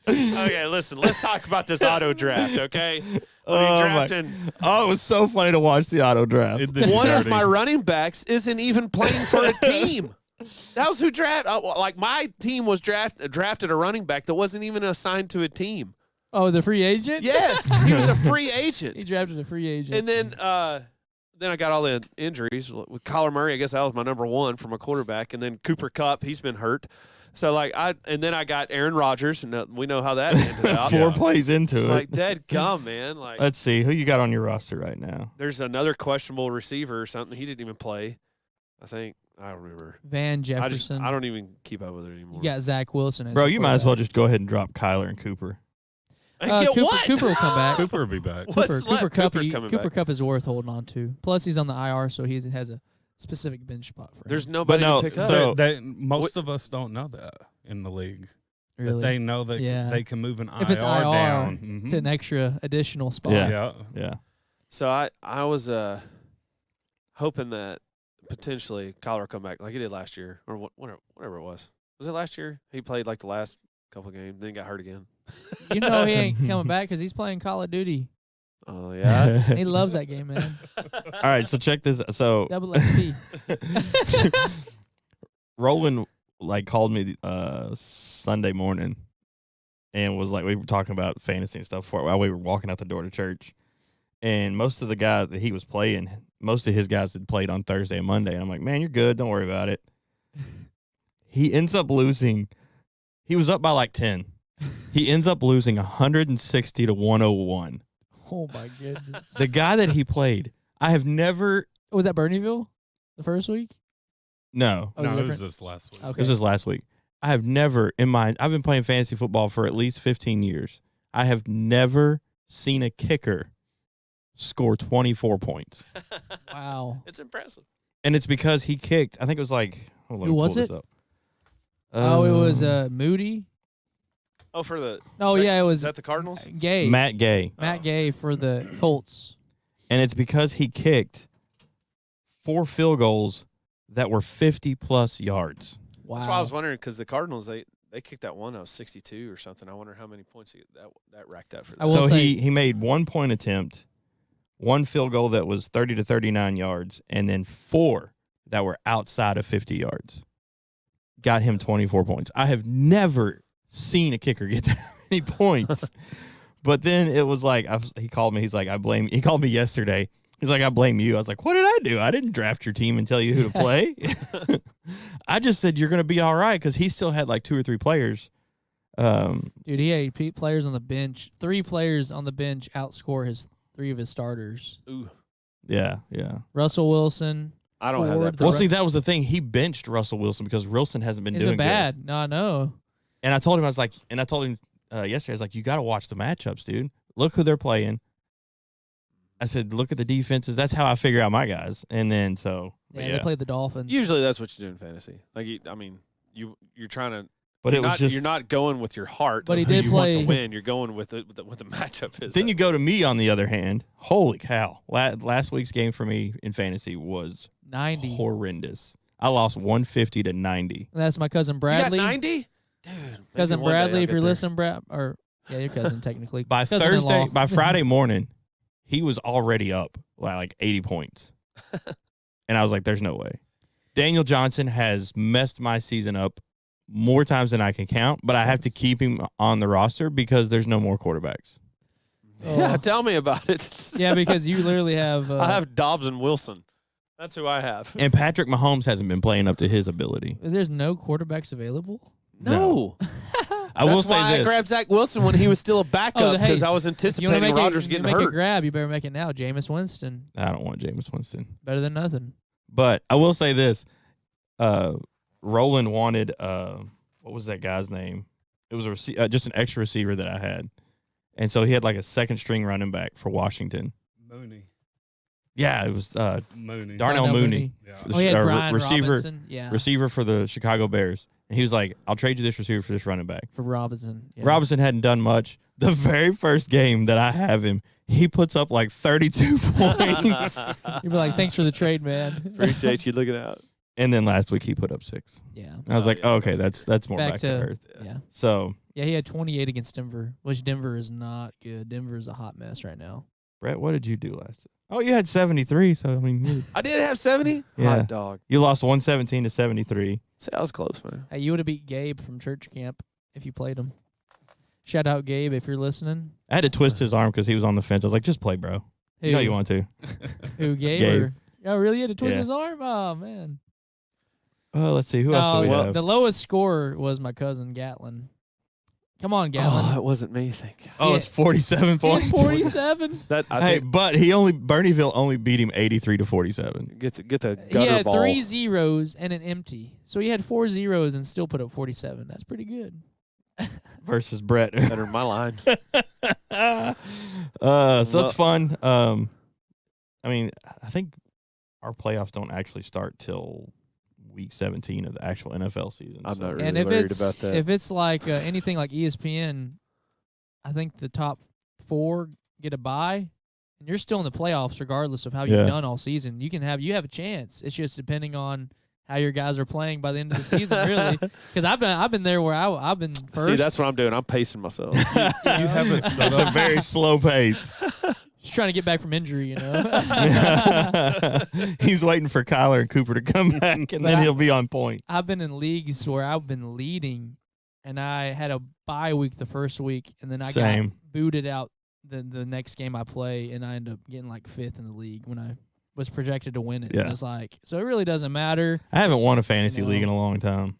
Okay, listen, let's talk about this auto draft, okay? Drafting Oh, it was so funny to watch the auto draft. It did one of dirty. my running backs isn't even playing for a team. That was who drafted. Like my team was drafted a running back that wasn't even assigned to a team. Oh, the free agent? Yes, he was a free He agent. drafted a free agent. And then I got all the injuries with Kyler Murray. I guess that was my number 1 from a quarterback. And then Cooper Kupp, he's been hurt. So and then I got Aaron Rodgers, and we know how that ended out. 4 plays into It's it. like dead gum, man. Like Let's see who you got on your roster right now. there's another questionable receiver or something. He didn't even play. I think I don't remember. Van Jefferson. I don't even keep up with it anymore. You got Zach Wilson. As Bro, your you might as well quarterback. just go ahead and drop Kyler and Cooper. And get Cooper, what? Cooper will come back. Cooper will be back. What's Cooper left? Kupp. Cooper's coming Cooper back. Kupp is worth holding on to. Plus, he's on the IR, so he has a specific bench spot for him. There's nobody no, to pick up. so- Most of us don't know that in the league. really. That they know that Yeah. they can move an If it's IR, down. It's an extra additional spot. Yeah. Yeah. So I was hoping that potentially Kyler would come back like he did last year or whatever it was. Was it last year? He played like the last couple of games, then he got hurt again. You know he ain't coming back because he's playing Call of Duty. Oh yeah. He loves that game, man. All right, so check this. So Double XP. Roland called me Sunday morning and was like, we were talking about fantasy and stuff while we were walking out the door to church. And most of the guys that he was playing, most of his guys had played on Thursday and Monday. And I'm like, man, you're good. Don't worry about it. He ends up losing. He was up by like 10. He ends up losing 160 to 101. Oh, my goodness. The guy that he played, I have never. Was that Bernieville the first week? No, Oh, No, it was different? this last week. Okay. it was just last week. I have never I've been playing fantasy football for at least 15 years. I have never seen a kicker score 24 points. Wow. It's impressive. And it's because he kicked, I think it was like, hold on, Who let me was pull this it? up. Oh, it was Moody. Oh, for the No, is that- yeah, it was is that the Cardinals? Gay. Matt Gay. Matt Gay for the Colts. And it's because he kicked 4 field goals that were 50-plus yards. Wow. That's why I was wondering because the Cardinals they kicked that one that was 62 or something. I wonder how many points that racked up for I them. will So say- he made 1 point attempt, 1 field goal that was 30 to 39 yards, and then 4 that were outside of 50 yards. Got him 24 points. I have never seen a kicker get that many points. But then it was like, he called me. He's like, he called me yesterday. He's like, I blame you. I was like, what did I do? I didn't draft your team and tell you who to play. I just said you're going to be all right because he still had like 2 or 3 players. Dude, he had players on the bench. 3 players on the bench outscore 3 of his starters. Ooh, Yeah. Russell Wilson. I don't have Ford, that. the Well, problem. see, that was the thing. He benched Russell Wilson because Wilson hasn't been He's doing been good. bad. No, I know. And I told him, yesterday, I was like, you got to watch the matchups, dude. Look who they're playing. I said, look at the defenses. That's how I figure out my guys. And then, Yeah, they played the Dolphins. Usually that's what you do in fantasy. Like you're trying to. But it was just. You're not going with your heart. But of he who did you want play- to win. You're going with what the matchup is. Then you go to me, on the other hand. Holy cow. Last week's game for me in fantasy was 90. horrendous. I lost 150 to 90. And that's my cousin You got Bradley. 90, dude. Cousin maybe one day Bradley, I'll if get you're there. listening, Brad, or yeah, your cousin technically. By Cousin-in-law. by Friday morning, he was already up like 80 points. And I was like, there's no way. Daniel Johnson has messed my season up more times than I can count, but I have to keep him on the roster because there's no more quarterbacks. Yeah, Oh. tell me about it. Yeah, because you literally have. I have Dobbs and Wilson. That's who I have. And Patrick Mahomes hasn't been playing up to his ability. There's no quarterbacks available. No. I will That's why say I this. grabbed Zach Wilson when he was still a backup hey, because I was You want to anticipating make Rodgers it, getting make a hurt. grab? You better make it now. Jameis Winston, I don't want Jameis Winston. better than nothing. But I will say this. Roland wanted, what was that guy's name? It was just an extra receiver that I had. And so he had like a second string running back for Washington. Mooney. Yeah, it was Mooney. Darnell Mooney. Yeah. For the Oh, he had Brian receiver, Robinson. Yeah, receiver for the Chicago Bears. And he was like, I'll trade you this receiver for this running back. for Robinson. Yeah. Robinson hadn't done much. The very first game that I have him, he puts up like 32 points. You'd be like, thanks for the trade, man. Appreciate you looking out. And then last week he put up 6. Yeah. And I was Oh, like, yeah. oh, okay, that's more back to earth. Yeah. So, Yeah, he had 28 against Denver, which Denver is not good. Denver is a hot mess right now. Brett, what did you do last? Oh, you had 73. So I mean, I did have 70. Yeah. Hot dog. you lost 117 to 73. See, I was close, man. Hey, you would have beat Gabe from church camp if you played him. Shout out Gabe if you're listening. I had to twist his arm because he was on the fence. I was like, just play, bro. Who, You know you want to. Who, Gabe? Gabe. Or, oh, really? You had to twist Yeah. his arm? Oh, man. Let's see. Who else do we have? The lowest score was my cousin Gatlin. Come on, Gatlin. Oh, it wasn't me. Thank God. Oh, it's 47 He had points. 47. That I Hey, think but Bernieville only beat him 83 to 47 get the gutter He had ball. 3 zeros and an empty. So he had 4 zeros and still put up 47. That's pretty good. versus Brett. Better than my line. So it's fun. I mean, I think our playoffs don't actually start till week 17 of the actual NFL season. I'm not really And if worried it's about that. if it's like anything like ESPN, I think the top 4 get a bye, and you're still in the playoffs regardless of how you've done all season. You have a chance. It's just depending on how your guys are playing by the end of the season, really. Because I've been there where I've been first. See, that's what I'm doing. I'm pacing myself. You have it set It's a up. very slow pace. Just trying to get back from injury, He's waiting for Kyler and Cooper to come back, and then he'll be on point. I've been in leagues where I've been leading, and I had a bye week the first week, and then I Same. got booted out the next game I play, and I ended up getting like 5th in the league when I was projected to win it. Yeah. And it's like, so it really doesn't matter. I haven't won a fantasy No. league in a long time.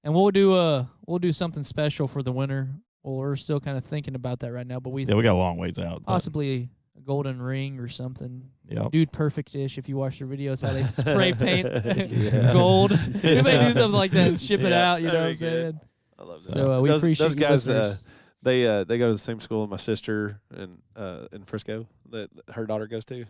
And we'll do something special for the winner. Well, we're still kind of thinking about that right now, but we Yeah, we got a long ways out. but- possibly a golden ring or something. Yep. Dude Perfect-ish, if you watch their videos, how they spray paint Yeah. gold. We may do something like that and ship it Yeah, out, you know what I'm that'd be good. saying? I love that. So we appreciate those you guys. listeners. They go to the same school my sister in Frisco that her daughter goes to.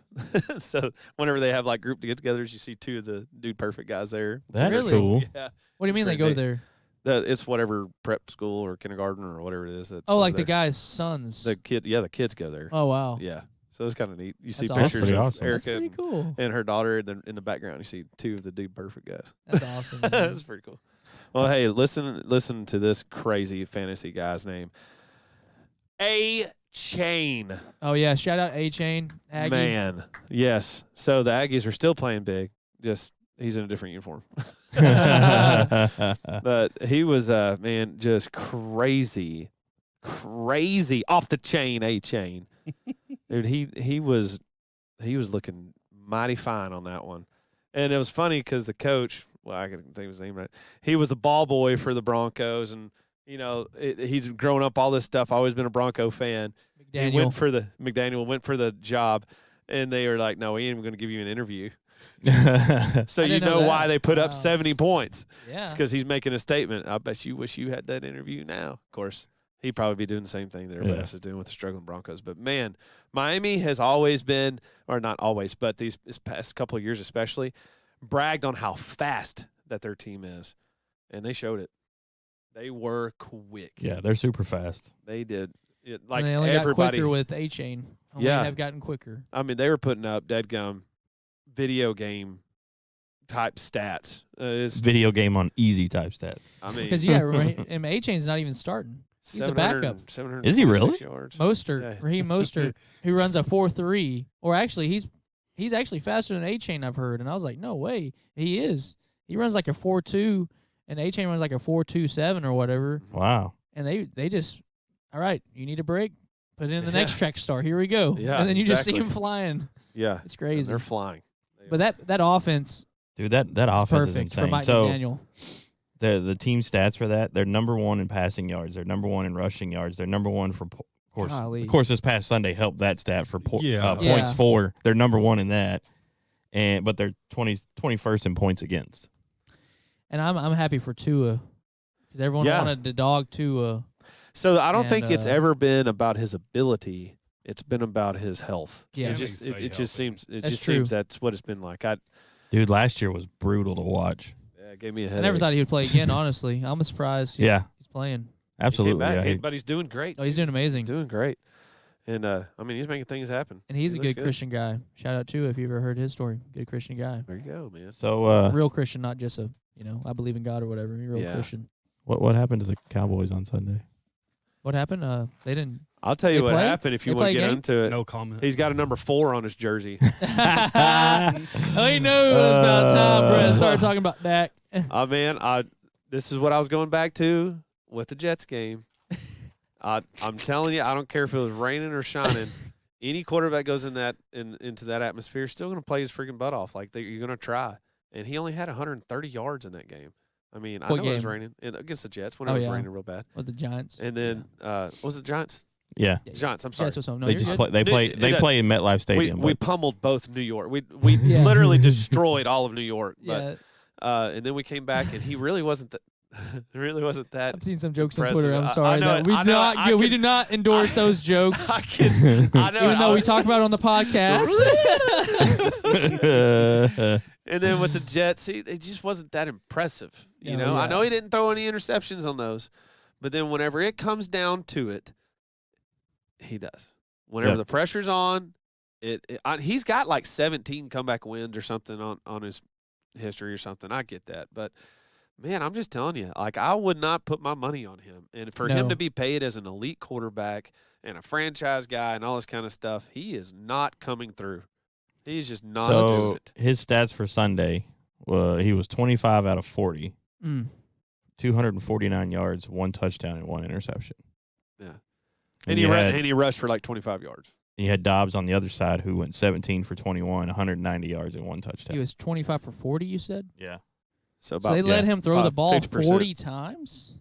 So whenever they have like group get-togethers, you see 2 of the Dude Perfect guys there. That's Really? cool. Yeah, What do you mean they Straight go A. there? it's whatever prep school or kindergarten or whatever it is. That's Oh, like the there. guy's sons. The kids go there. Oh, wow. Yeah, so it's kind of neat. You see That's pictures awesome. of Awesome. That's Erica pretty cool. and her daughter, and then in the background you see 2 of the Dude Perfect guys. That's awesome. man. That's pretty cool. Well, hey, listen to this crazy fantasy guy's name. A-Chain. Oh, yeah. Shout out A-Chain. Aggie. Man, yes. So the Aggies are still playing big. Just he's in a different uniform. But he was man, just crazy off the chain. A-Chain, dude. He was looking mighty fine on that one, and it was funny because the coach. Well, I can think of his name right. He was the ball boy for the Broncos, and he's grown up all this stuff. Always been a Bronco fan. He went for McDaniel went for the job, and they were like, "No, we ain't even going to give you an interview." So I you didn't know know that. why they put up Wow. 70 points. Yeah. It's because he's making a statement. I bet you wish you had that interview now. Of course, he'd probably be doing the same thing that everybody else is doing with the struggling Broncos. But, man, Miami has always been, or not always, but this past couple of years especially, bragged on how fast that their team is. And they showed it. They were quick. Yeah, they're super fast. They did. And they only everybody. got quicker with A-Chain. Only Yeah. have gotten quicker. I mean, they were putting up deadgum video game type stats. Video game on easy type stats. I mean, Because, yeah, and A-Chain's not even starting. He's a backup. 700 Is he really? yards. Mostert, Yeah. Raheem Mostert, who runs a 4.3, or actually he's actually faster than A-Chain, I've heard. And I was like, no way. He is. He runs like a 4.2, and A-Chain runs like a 4.27 or whatever. Wow. And they just, all right, you need a break? Put it in the next track star. Here we go. Yeah, and then you just see exactly. him flying. Yeah. It's And crazy. they're flying. But that offense Dude, that is offense is perfect for insane. Mike So McDaniel. the team stats for that, they're number 1 in passing yards. They're number 1 in rushing yards. They're number 1 for Golly. of course, this past Sunday helped that stat for Yeah. points Yeah. for. They're number 1 in that, but they're 21st in points against. And I'm happy for Tua because everyone Yeah. wanted to dog Tua. So I don't And, think it's ever been about his ability. It's been about his health. Yeah. It Can't just even say it just healthy. seems That's just true. seems that's what it's been like. Dude, last year was brutal to watch. It gave me a I headache. never thought he would play again, honestly. I'm surprised Yeah, he's playing. He came absolutely. back, Yeah, but he's doing great. Oh, he's doing amazing. He's doing great. And I mean, he's making things happen. And he's He a looks good Christian guy. Shout out to if you ever heard his story. Good Christian guy. There you go, man. So, Real Christian, not just I believe in God or whatever. Real Yeah. Christian. what happened to the Cowboys on Sunday? What happened? They didn't. I'll tell you They what play? happened if you They want play to a get game? into it. No comment. He's got a number 4 on his jersey. Oh, he knew it was about time, Brett. Started talking about Dak. Man, this is what I was going back to with the Jets game. I'm telling you, I don't care if it was raining or shining. Any quarterback goes into that atmosphere is still going to play his freaking butt off. Like you're going to try. And he only had 130 yards in that game. I mean, I What know it was game? raining against the Jets when Oh, it was yeah. raining real bad. With the Giants. And then was it Giants? Yeah, Giants. I'm sorry. Yes, no, they you're just good. play. They No, play. it- They it- play in MetLife Stadium. We but pummeled both New York. We Yeah. literally destroyed all of New York. But Yeah. and then we came back, and he really wasn't It really wasn't that. I've seen some jokes on impressive. Twitter. I'm I sorry. know it. We I know it. I we can- do not endorse those jokes. I know. Even though we talk about it on the podcast. And then with the Jets, it just wasn't that impressive. You know, I know he didn't throw any interceptions on those, but then whenever it comes down to it, he does. Whenever the pressure's on, he's got like 17 comeback wins or something on his history or something. I get that, but man, I'm just telling you, like I would not put my money on him. And for him to be paid as an elite quarterback and a franchise guy and all this kind of stuff, he is not coming through. He's just not doing So it. his stats for Sunday, he was 25 out of 40, 249 yards, 1 touchdown, and 1 interception. Yeah. And he rushed for like 25 yards. he had Dobbs on the other side who went 17 for 21, 190 yards, and 1 touchdown. He was 25 for 40, you said? Yeah. So They let him throw the ball 50%. 40 times?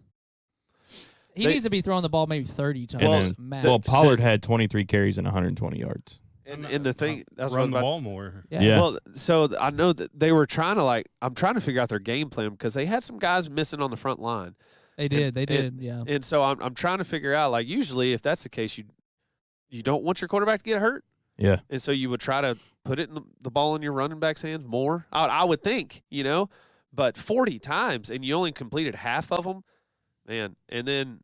He needs to be throwing the ball maybe 30 times. And max. well, Pollard had 23 carries and 120 yards. And the thing, that's what I run was the about ball more. Yeah. Well, so I know that they were trying to I'm trying to figure out their game plan because they had some guys missing on the front line. They did, yeah. And so I'm trying to figure out, like, usually if that's the case, you don't want your quarterback to get hurt. Yeah. And so you would try to put it in the ball in your running back's hands more. I would think, but 40 times and you only completed half of them, man. And then,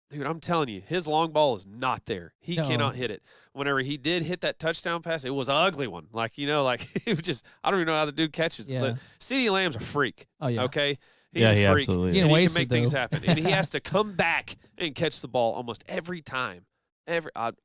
dude, I'm telling you, his long ball is not there. He cannot hit it. Whenever he did hit that touchdown pass, it was an ugly one. It was just, I don't even know how the dude catches it. Yeah. But CeeDee Lamb's a freak. Oh, yeah. Okay? He's Yeah, a he freak. absolutely And is. he can Wasted, make things though. happen. And he has to come back and catch the ball almost every time.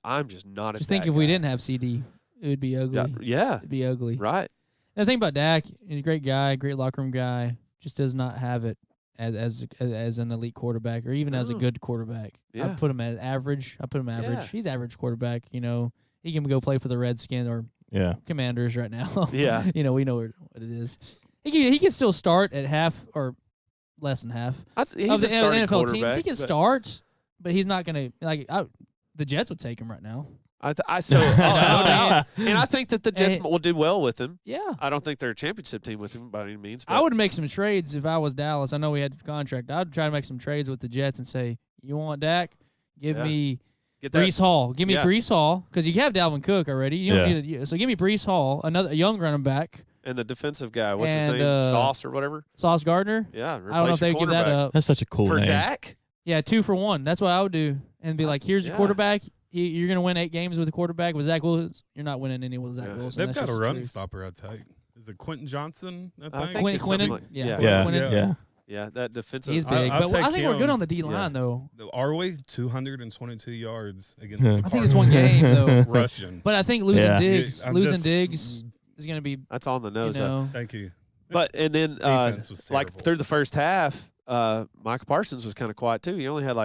I'm just not a Just think Dak if we guy. didn't have CD, it would be ugly. Yeah. It'd be ugly. Right. And the thing about Dak, he's a great guy, great locker room guy, just does not have it as an elite quarterback or even as a No. good quarterback. Yeah. I put him at average. average. Yeah. He's average quarterback. He can go play for the Redskins or Yeah. Commanders right now. Yeah. We know what it is. He can still start at half or less than half He's of the a starting NFL quarterback. teams. He can but start, but he's not going to the Jets would take him right now. no doubt. mean- And I think that the Jets will do well with him. Yeah. I don't think they're a championship team with him by any means. I would make some trades if I was Dallas. I know we had a contract. I'd try to make some trades with the Jets and say, you want Dak? Give Yeah. me get that. Brees Hall. Give me Yeah. Brees Hall because you have Dalvin Cook already. You don't need so give me Brees Hall, a young running back, And the defensive guy, what's his And, name? Sauce or whatever? Sauce Gardner. Yeah. I don't know if they give that up. That's such a cool For name. Dak? Yeah, 2 for 1. That's what I would do. And be like, here's your Yeah. quarterback. You're going to win 8 games with a quarterback. With Zach Wilson, you're not winning any with Zach Yeah. Wilson. They've That's got a just run true. stopper, I'd take. Is it Quentin Johnson? I think Quinn- it's something Quinnen? like- Yeah. yeah. Yeah. Quinnen. Yeah. Yeah, that defensive. He's I- big. I'll But I take think we're good him. on the D-line, though. Are we 222 yards against I the I think it's Cardinals? one game, though. Russian. But I think losing Yeah. Diggs, I'm losing just- Diggs is going to be, That's on the nose. Thank you. But and then Defense was like terrible. through the first half, Micah Parsons was kind of quiet too. He only had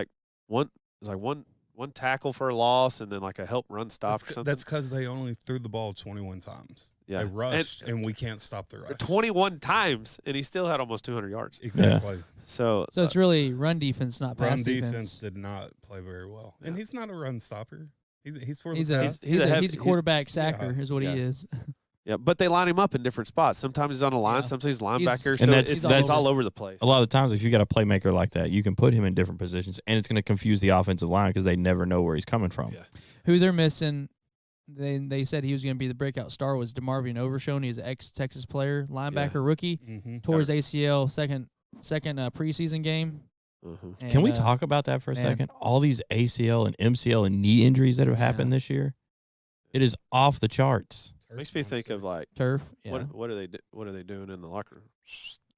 one tackle for a loss and then like a help run stop or something. That's because they only threw the ball 21 times. Yeah. They rushed, and we can't stop the rush. 21 times, and he still had almost 200 yards. Exactly. So it's really run defense, not pass Run defense defense. did not play very well. And Yeah. he's not a run stopper. He's for He's the a pass. he's a heavy- he's a quarterback sacker is what yeah. he is. yeah, but they line him up in different spots. Sometimes he's on a line, Yeah. sometimes he's linebacker. He's- So And that's- it's that's- all over the place. A lot of times, if you got a playmaker like that, you can put him in different positions, and it's going to confuse the offensive line because they never know where he's coming from. Yeah. Who they're missing, they said he was going to be the breakout star was DeMarvion Overshone. He's an ex-Texas player, linebacker rookie. Mhm. Tore his ACL second preseason game. Mhm. Can we And, talk about that for a man. second? All these ACL and MCL and knee injuries that have happened this year, it is off the charts. Makes me think of like turf? Yeah. what are they doing in the locker room?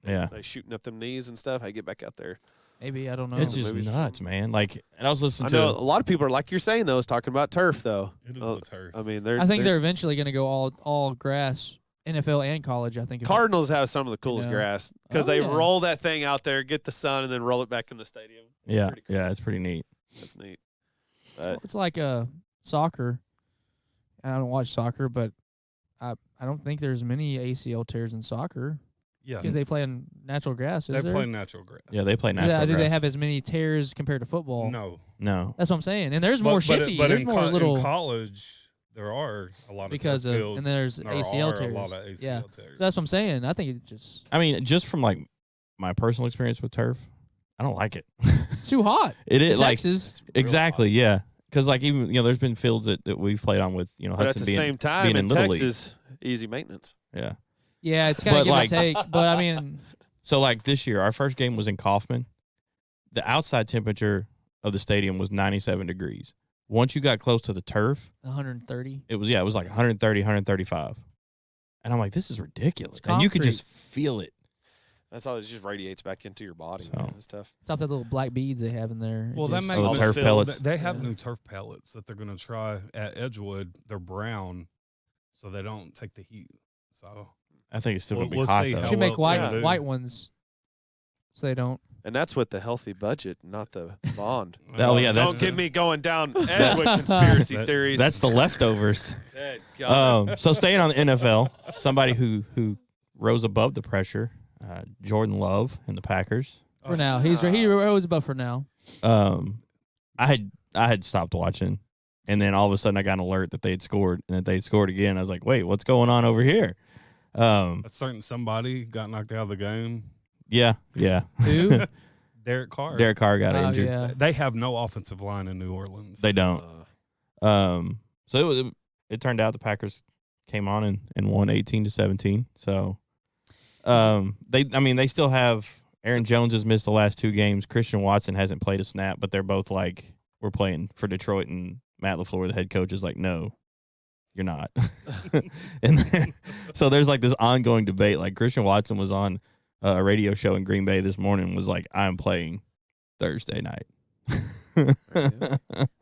Yeah. They shooting up them knees and stuff. Hey, get back out there. Maybe I don't know. It's just maybe- nuts, man. Like, and I was listening I to know a lot of people are like you're saying though, is talking about turf though. It is Oh, the turf. I mean, I think they're eventually going to go all grass, NFL and college. I think. Cardinals have some of the coolest know. grass because Oh, they yeah. roll that thing out there, get the sun, and then roll it back in the stadium. yeah, Pretty cool. yeah, it's pretty neat. That's neat. It's like soccer. I don't watch soccer, but I don't think there's many ACL tears in soccer Yeah. because they play in natural grass. Is They there? play natural grass. Yeah, they play natural Do they grass. have as many tears compared to football? No. No. That's what I'm saying. And there's more shifty. But there's in, more little in college, there are a lot of because turf of fields. and there's There ACL are tears. a lot of ACL Yeah. tears. So that's what I'm saying. I think it just I mean, just from like my personal experience with turf, I don't like it. It's too hot. It is In like Texas. exactly, yeah. Because like even there's been fields that we've played on with But Hudson at the being, same time, being in Little League. Texas, easy maintenance. Yeah. Yeah, it's kind But of give like- and take. But I mean, So like this year, our first game was in Kaufman. The outside temperature of the stadium was 97 degrees. Once you got close to the turf, 130. it was like 130, 135. And I'm like, this is ridiculous. It's And you could concrete. just feel it. That's all. It just radiates back into your body. So- Man. It's tough. It's off that little black beads they have in there. It Well, that just- makes Oh, the me turf feel- pellets. They have Yeah. new turf pellets that they're going to try at Edgewood. They're brown, so they don't take the heat. So I think it's still going to be We'll hot, see though. how should well make it's gonna do. white ones, so they don't. And that's with the healthy budget, not the bond. Oh, yeah, that's Don't get me going down Edgewood conspiracy That- theories. That's the leftovers. God. So staying on the NFL, somebody who rose above the pressure, Jordan Love and the Packers. For now, he rose above for now. I had stopped watching, and then all of a sudden I got an alert that they had scored and that they had scored again. I was like, wait, what's going on over here? A certain somebody got knocked out of the game. Yeah. Who? Derek Carr. Derek Carr got Oh, injured. yeah. They have no offensive line in New Orleans. They don't. Uh, So it turned out the Packers came on and won 18-17. So they still have Aaron Jones has missed the last 2 games. Christian Watson hasn't played a snap, but they're both like, we're playing for Detroit, and Matt LaFleur, the head coach, is like, no, you're not. And then, so there's like this ongoing debate. Like Christian Watson was on a radio show in Green Bay this morning and was like, I'm playing Thursday night.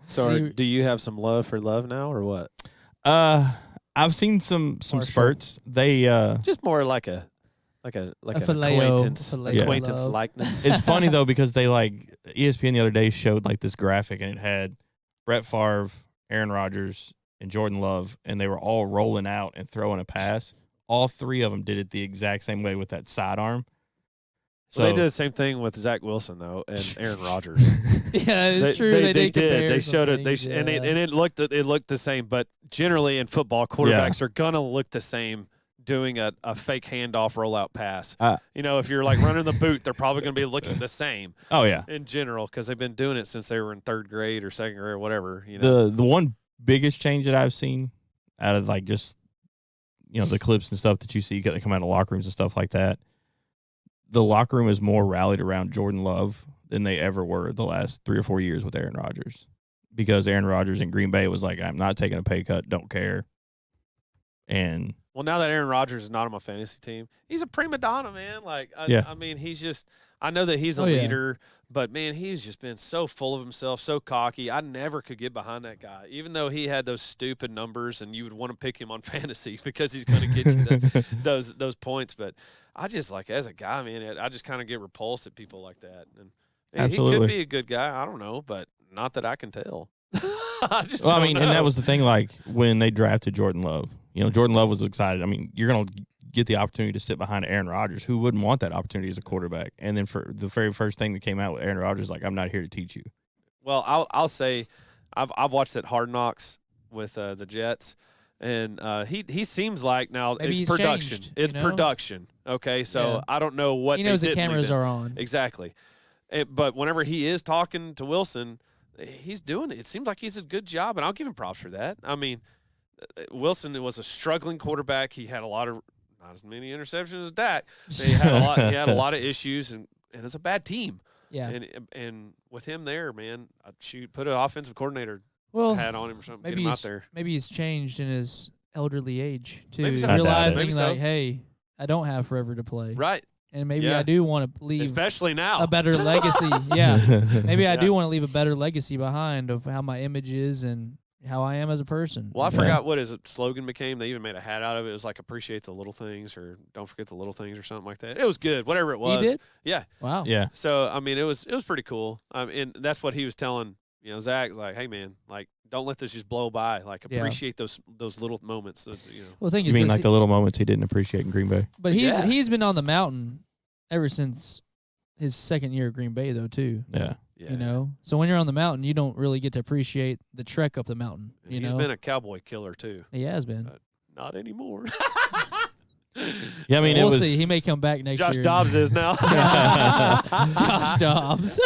so, do you have some love for Love now, or what? I've seen some Partial. spurts. They Just more like an phileo- acquaintance, phileo acquaintance love. likeness. it's funny though because they like ESPN the other day showed like this graphic and it had Brett Favre, Aaron Rodgers, and Jordan Love, and they were all rolling out and throwing a pass. All 3 of them did it the exact same way with that sidearm. So they did the same thing with Zach Wilson though, and Aaron Rodgers. Yeah, it's true. They did. did. They showed it. compare some And things, it looked the same. But generally in football, quarterbacks are gonna look the same doing a fake handoff rollout pass. If you're like running the boot, they're probably gonna be looking the same. Oh yeah. In general, because they've been doing it since they were in 3rd grade or 2nd grade or whatever. You know. The one biggest change that I've seen out of like just the clips and stuff that you see that come out of locker rooms and stuff like that, the locker room is more rallied around Jordan Love than they ever were the last 3 or 4 years with Aaron Rodgers, because Aaron Rodgers in Green Bay was like, I'm not taking a pay cut, don't care. And Well, now that Aaron Rodgers is not on my fantasy team, he's a prima donna, man. Like, I mean, he's just. I know that he's a leader, but man, he's just been so full of himself, so cocky. I never could get behind that guy, even though he had those stupid numbers, and you would want to pick him on fantasy because he's going to get you those points. But I just like as a guy, man, I just kind of get repulsed at people like that. And man, he Absolutely. could be a good guy. I don't know, but not that I can tell. I just well, I don't mean, know. and that was the thing. Like when they drafted Jordan Love, Jordan Love was excited. I mean, you're gonna get the opportunity to sit behind Aaron Rodgers. Who wouldn't want that opportunity as a quarterback? And then for the very first thing that came out with Aaron Rodgers, like, I'm not here to teach you. Well, I'll say I've watched that Hard Knocks with the Jets, and he seems like now Maybe it's he's production. changed, It's you know? production. Okay, so Yeah. I don't know what He knows they the didn't leave cameras in. are on. Exactly. But whenever he is talking to Wilson, he's doing it. It seems like he's a good job, and I'll give him props for that. I mean, Wilson was a struggling quarterback. He had not as many interceptions as Dak. He had a lot of issues, and it's a bad team. Yeah. And with him there, man, put an offensive coordinator Well, hat on him or something. maybe Get him out he's there. maybe he's changed in his elderly age too, Maybe so. I doubt it. realizing Maybe so. like, hey, I don't have forever to play, Right. and maybe Yeah. I do want to leave Especially now. a better legacy. Yeah, maybe I Yeah. do want to leave a better legacy behind of how my image is and how I am as a person. Well, I you know? forgot what his slogan became. They even made a hat out of it. It was like appreciate the little things or don't forget the little things or something like that. It was good, whatever it was. He did? Yeah. Wow. Yeah. So I mean, it was pretty cool. And that's what he was telling Zach. Like, hey man, like don't let this just blow by. Like Yeah. appreciate those little moments. Well, the thing You is, mean this- like the little moments he didn't appreciate in Green Bay? but Yeah. he's been on the mountain ever since his second year at Green Bay, though, too. Yeah. Yeah. You know, so when you're on the mountain, you don't really get to appreciate the trek up the mountain. And You he's know, been a cowboy killer too. he has been. Not anymore. Yeah, I mean, we'll see. He may come back next Josh year. Dobbs is now. Josh Dobbs.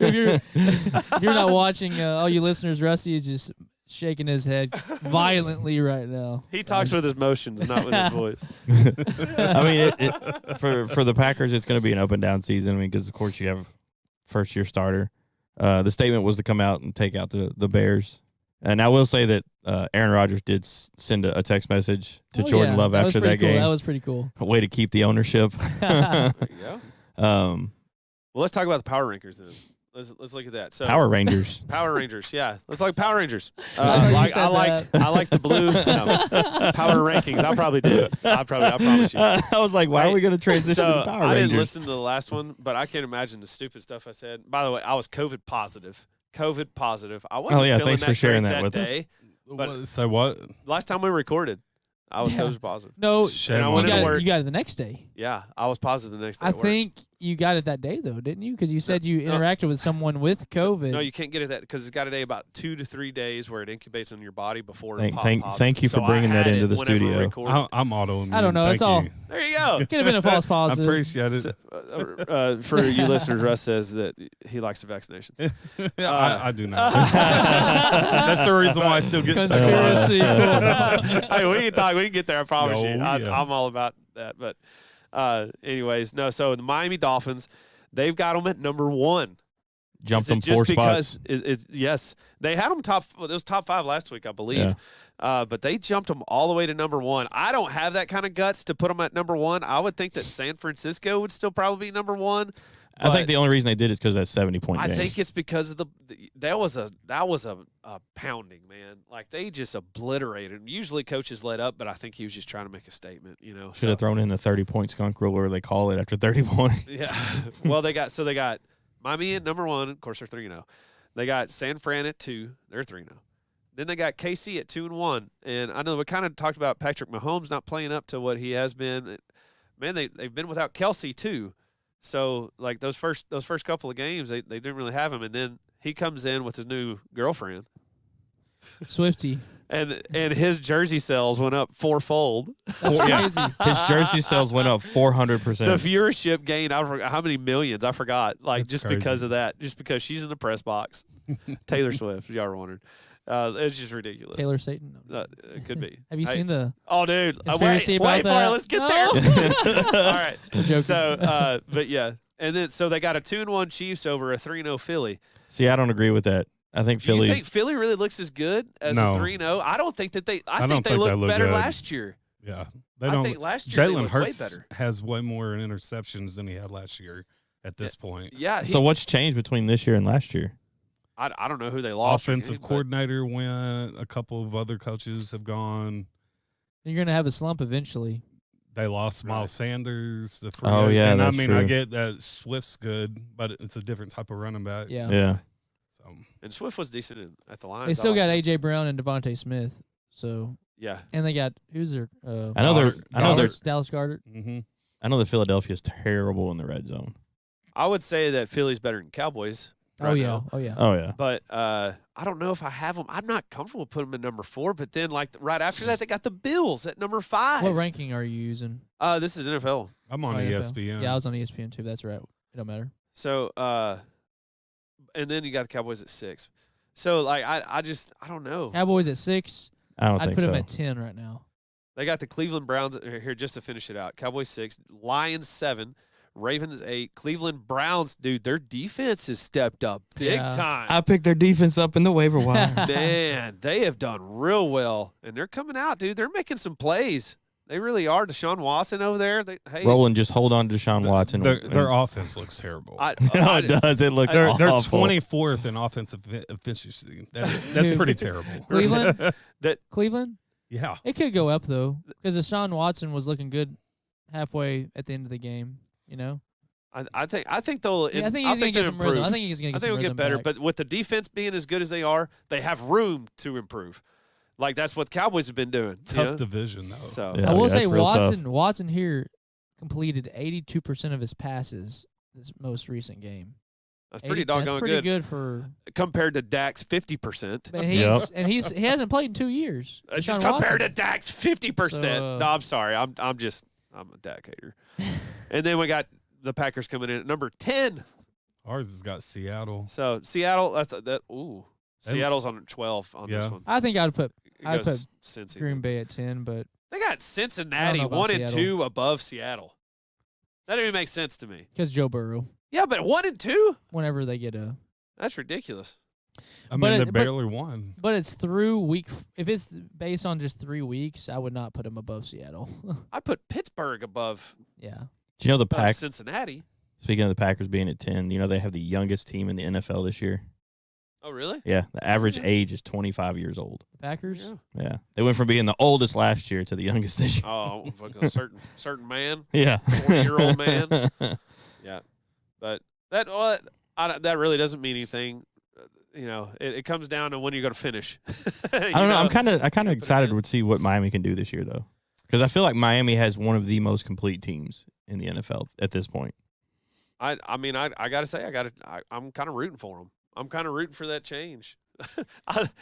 if you're not watching, all you listeners, Rusty is just shaking his head violently right now. He talks with his motions, not with his voice. I mean, for the Packers, it's going to be an up and down season. I mean, because of course you have first year starter. The statement was to come out and take out the Bears. And I will say that Aaron Rodgers did send a text message to Jordan Love after that game. That was pretty cool. A way to keep the ownership. There you go. Well, let's talk about the power rankings then. Let's look at that. So Power Rangers. Power Rangers, yeah. Let's like Power Rangers. I like the blue. No. Power rankings. I probably did. I promise you. I was like, why are we going to transition So to Power I Rangers? didn't listen to the last one, but I can't imagine the stupid stuff I said. By the way, I was COVID positive. I wasn't feeling thanks that for sharing great that with us. day. But So what? last time we recorded, I was COVID positive. No, Shame and I on went you. into work. you got it the next day. Yeah, I was positive the next day. I at work. think you got it that day, though, didn't you? Because you said you interacted with someone with COVID. No, you can't get it that because it's got a day about 2 to 3 days where it incubates in your body before it Thank positive. you for So bringing I that had into it the whenever we studio. recorded. I'm autoimmune. I don't know. Thank It's all- you. There you go. Could have been a false I positive. appreciate it. So, for you listeners, Russ says that he likes the vaccinations. I do not. That's the reason why I still get Conspiracy. Hey, we can talk. We can get there. I promise you. No, yeah. I'm all about that. But, anyways, no. So the Miami Dolphins, they've got them at number 1. Jumped Is it them just 4 because spots. yes, they had them top. It was top 5 last week, I believe. Yeah. But they jumped them all the way to number 1. I don't have that kind of guts to put them at number 1. I would think that San Francisco would still probably be number 1. I think the only reason they did is because of that 70-point game. I think it's because of that was a pounding, man. Like they just obliterated. Usually coaches let up, but I think he was just trying to make a statement. Should have thrown in the 30-point skunk rule, or they call it after 30 points. Yeah. Well, they got Miami at number 1. Of course, they're 3-0. They got San Fran at 2. They're 3-0. Then they got KC at 2-1. And I know we kind of talked about Patrick Mahomes not playing up to what he has been. Man, they've been without Kelsey too. So like those first couple of games, they didn't really have him. And then he comes in with his new girlfriend. Swifty. And his jersey sales went up fourfold. That's crazy. His jersey sales went up 400%. The viewership gained, I forgot how many millions, I forgot. Like, That's just crazy. because of that. Just because she's in the press box. Taylor Swift, if y'all were wondering. It's just ridiculous. Taylor Satan. It could be. Have you seen the Oh, dude. conspiracy about wait for that? it. Let's get No. there. All right. I'm joking. So, but yeah. And then, so they got a 2-1 Chiefs over a 3-0 Philly. See, I don't agree with that. I think Do you Philly's. think Philly really looks as good as No. a 3-0? I don't think that I don't think they think looked they look better good. last year. Yeah, they I don't. think last year they Jalen looked way Hurts better. has way more interceptions than he had last year. At this point, Yeah. So what's changed between this year and last year? I don't know who they lost. offensive again, but- coordinator went. A couple of other coaches have gone. You're gonna have a slump eventually. They lost Right. Miles Sanders. The free Oh, agent. yeah, and I that's mean, I true. get that Swift's good, but it's a different type of running back. Yeah. Yeah. So And Swift was decent at the line. They still got AJ Brown and Devontae Smith. So Yeah. and they got who's their I know they're. Goddard. I know they're. Dallas Goddard. mm-hmm. I know that Philadelphia's terrible in the red zone. I would say that Philly's better than Cowboys. Oh right yeah. now. Oh yeah. Oh yeah. But I don't know if I have them. I'm not comfortable putting them at number 4. But then, like right after that, they got the Bills at number 5. What ranking are you using? This is NFL. I'm on Oh, NFL. ESPN. Yeah, I was on ESPN too. That's right. It don't matter. So and then you got the Cowboys at 6. So like I don't know. Cowboys at 6. I don't I'd think put so. them at 10 right now. They got the Cleveland Browns here just to finish it out. Cowboys 6, Lions 7, Ravens 8, Cleveland Browns. Dude, their defense has stepped up big Yeah. time. I picked their defense up in the waiver wire. Man, they have done real well, and they're coming out, dude. They're making some plays. They really are. Deshaun Watson over there. Hey, Roland, just hold on to Deshaun Watson. Their offense looks terrible. No, it does. It looks they're awful. 24th in offensive efficiency. That's pretty terrible. Cleveland. That Cleveland. Yeah. It could go up though, because Deshaun Watson was looking good halfway at the end of the game. You know. I think they'll. Yeah, I think I he's gonna think get they'll some improve. rhythm. I think he's gonna get I think some it'll get rhythm better. back. But with the defense being as good as they are, they have room to improve. Like that's what the Cowboys have been doing. you Tough know? division though. So Yeah, I will that's say real tough. Watson here completed 82% of his passes this most recent game. That's pretty doggone That's pretty good for. compared to Dak's 50%. But Yep. he hasn't played in 2 years. Deshaun Compared to Watson. Dak's 50%. So, No, I'm sorry. I'm a Dak hater. And then we got the Packers coming in at number 10. Ours has got Seattle. So Seattle, Seattle's on 12 on this Yeah. one. I think I'd put It goes Cincy. Green Bay at 10, but They got Cincinnati about 1 and Seattle. 2 above Seattle. That didn't even make sense to me. because Joe Burrow, Yeah, but 1 and 2? whenever they get a. That's ridiculous. I mean, But they it- but- barely won. But it's through week. If it's based on just 3 weeks, I would not put him above Seattle. I put Pittsburgh above Yeah. Do you know the Pack? Cincinnati. Speaking of the Packers being at 10, you know they have the youngest team in the NFL this year. Oh, really? Yeah, the average age is 25 years old. The Packers. Yeah. Yeah, they went from being the oldest last year to the youngest this year. Oh, fucking a certain man, Yeah, 40-year-old man. Yeah, but that that really doesn't mean anything. You know, it comes down to when you're going to finish. I don't know. I'm kind of excited to see what Miami can do this year, though, because I feel like Miami has one of the most complete teams in the NFL at this point. I mean, I got to say, I'm kind of rooting for them. I'm kind of rooting for that change.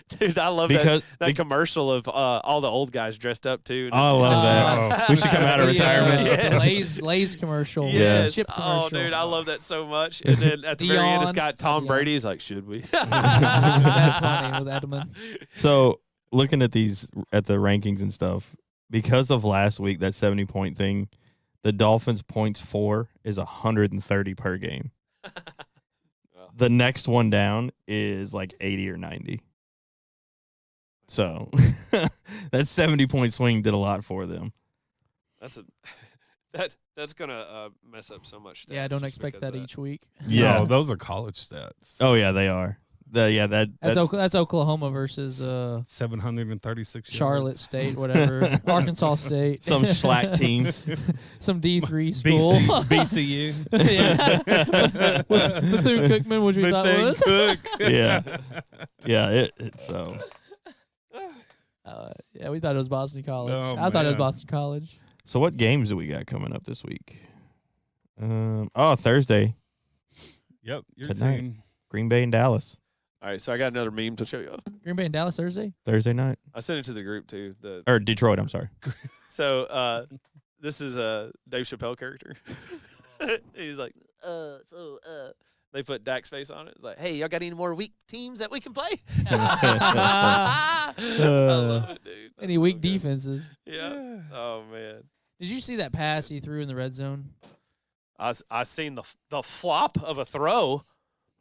Dude, I love that commercial of all the old guys dressed up too. Oh, I love that. We should come out of retirement. Yes. Lay's commercial. Yes. Chip Oh, commercial. dude, I love that so much. And then at the very end, it's Dion. got Tom Dion. Brady. He's like, should we? That's funny with Edelman. So looking at the rankings and stuff, because of last week, that 70-point thing, the Dolphins' points for is 130 per game. The next one down is like 80 or 90. So that 70-point swing did a lot for them. That's gonna mess up so much. Yeah, I stats don't just expect because that of each week. Yeah. No, those are college stats. Oh yeah, they are. That's Oklahoma versus 736 Charlotte yards. State, whatever, Arkansas State, some slack team. some D3 school. BCU. Yeah. Bethune-Cookman, which we thought was. Yeah, yeah. It's so. Yeah, we thought it was Boston College. Oh, I thought it was man. Boston College. So what games do we got coming up this week? Thursday, Yep, your Tonight. team. Green Bay and Dallas. All right, so I got another meme to show you. Green Bay and Dallas Thursday. Thursday night. I sent it to the group too. Or Detroit, I'm sorry. So this is a Dave Chappelle character. He's like, they put Dak's face on it. It's like, hey, y'all got any more weak teams that we can play? I love it, dude. That's Any so weak good. defenses? Yeah. Oh man. Did you see that pass he threw in the red zone? I seen the flop of a throw.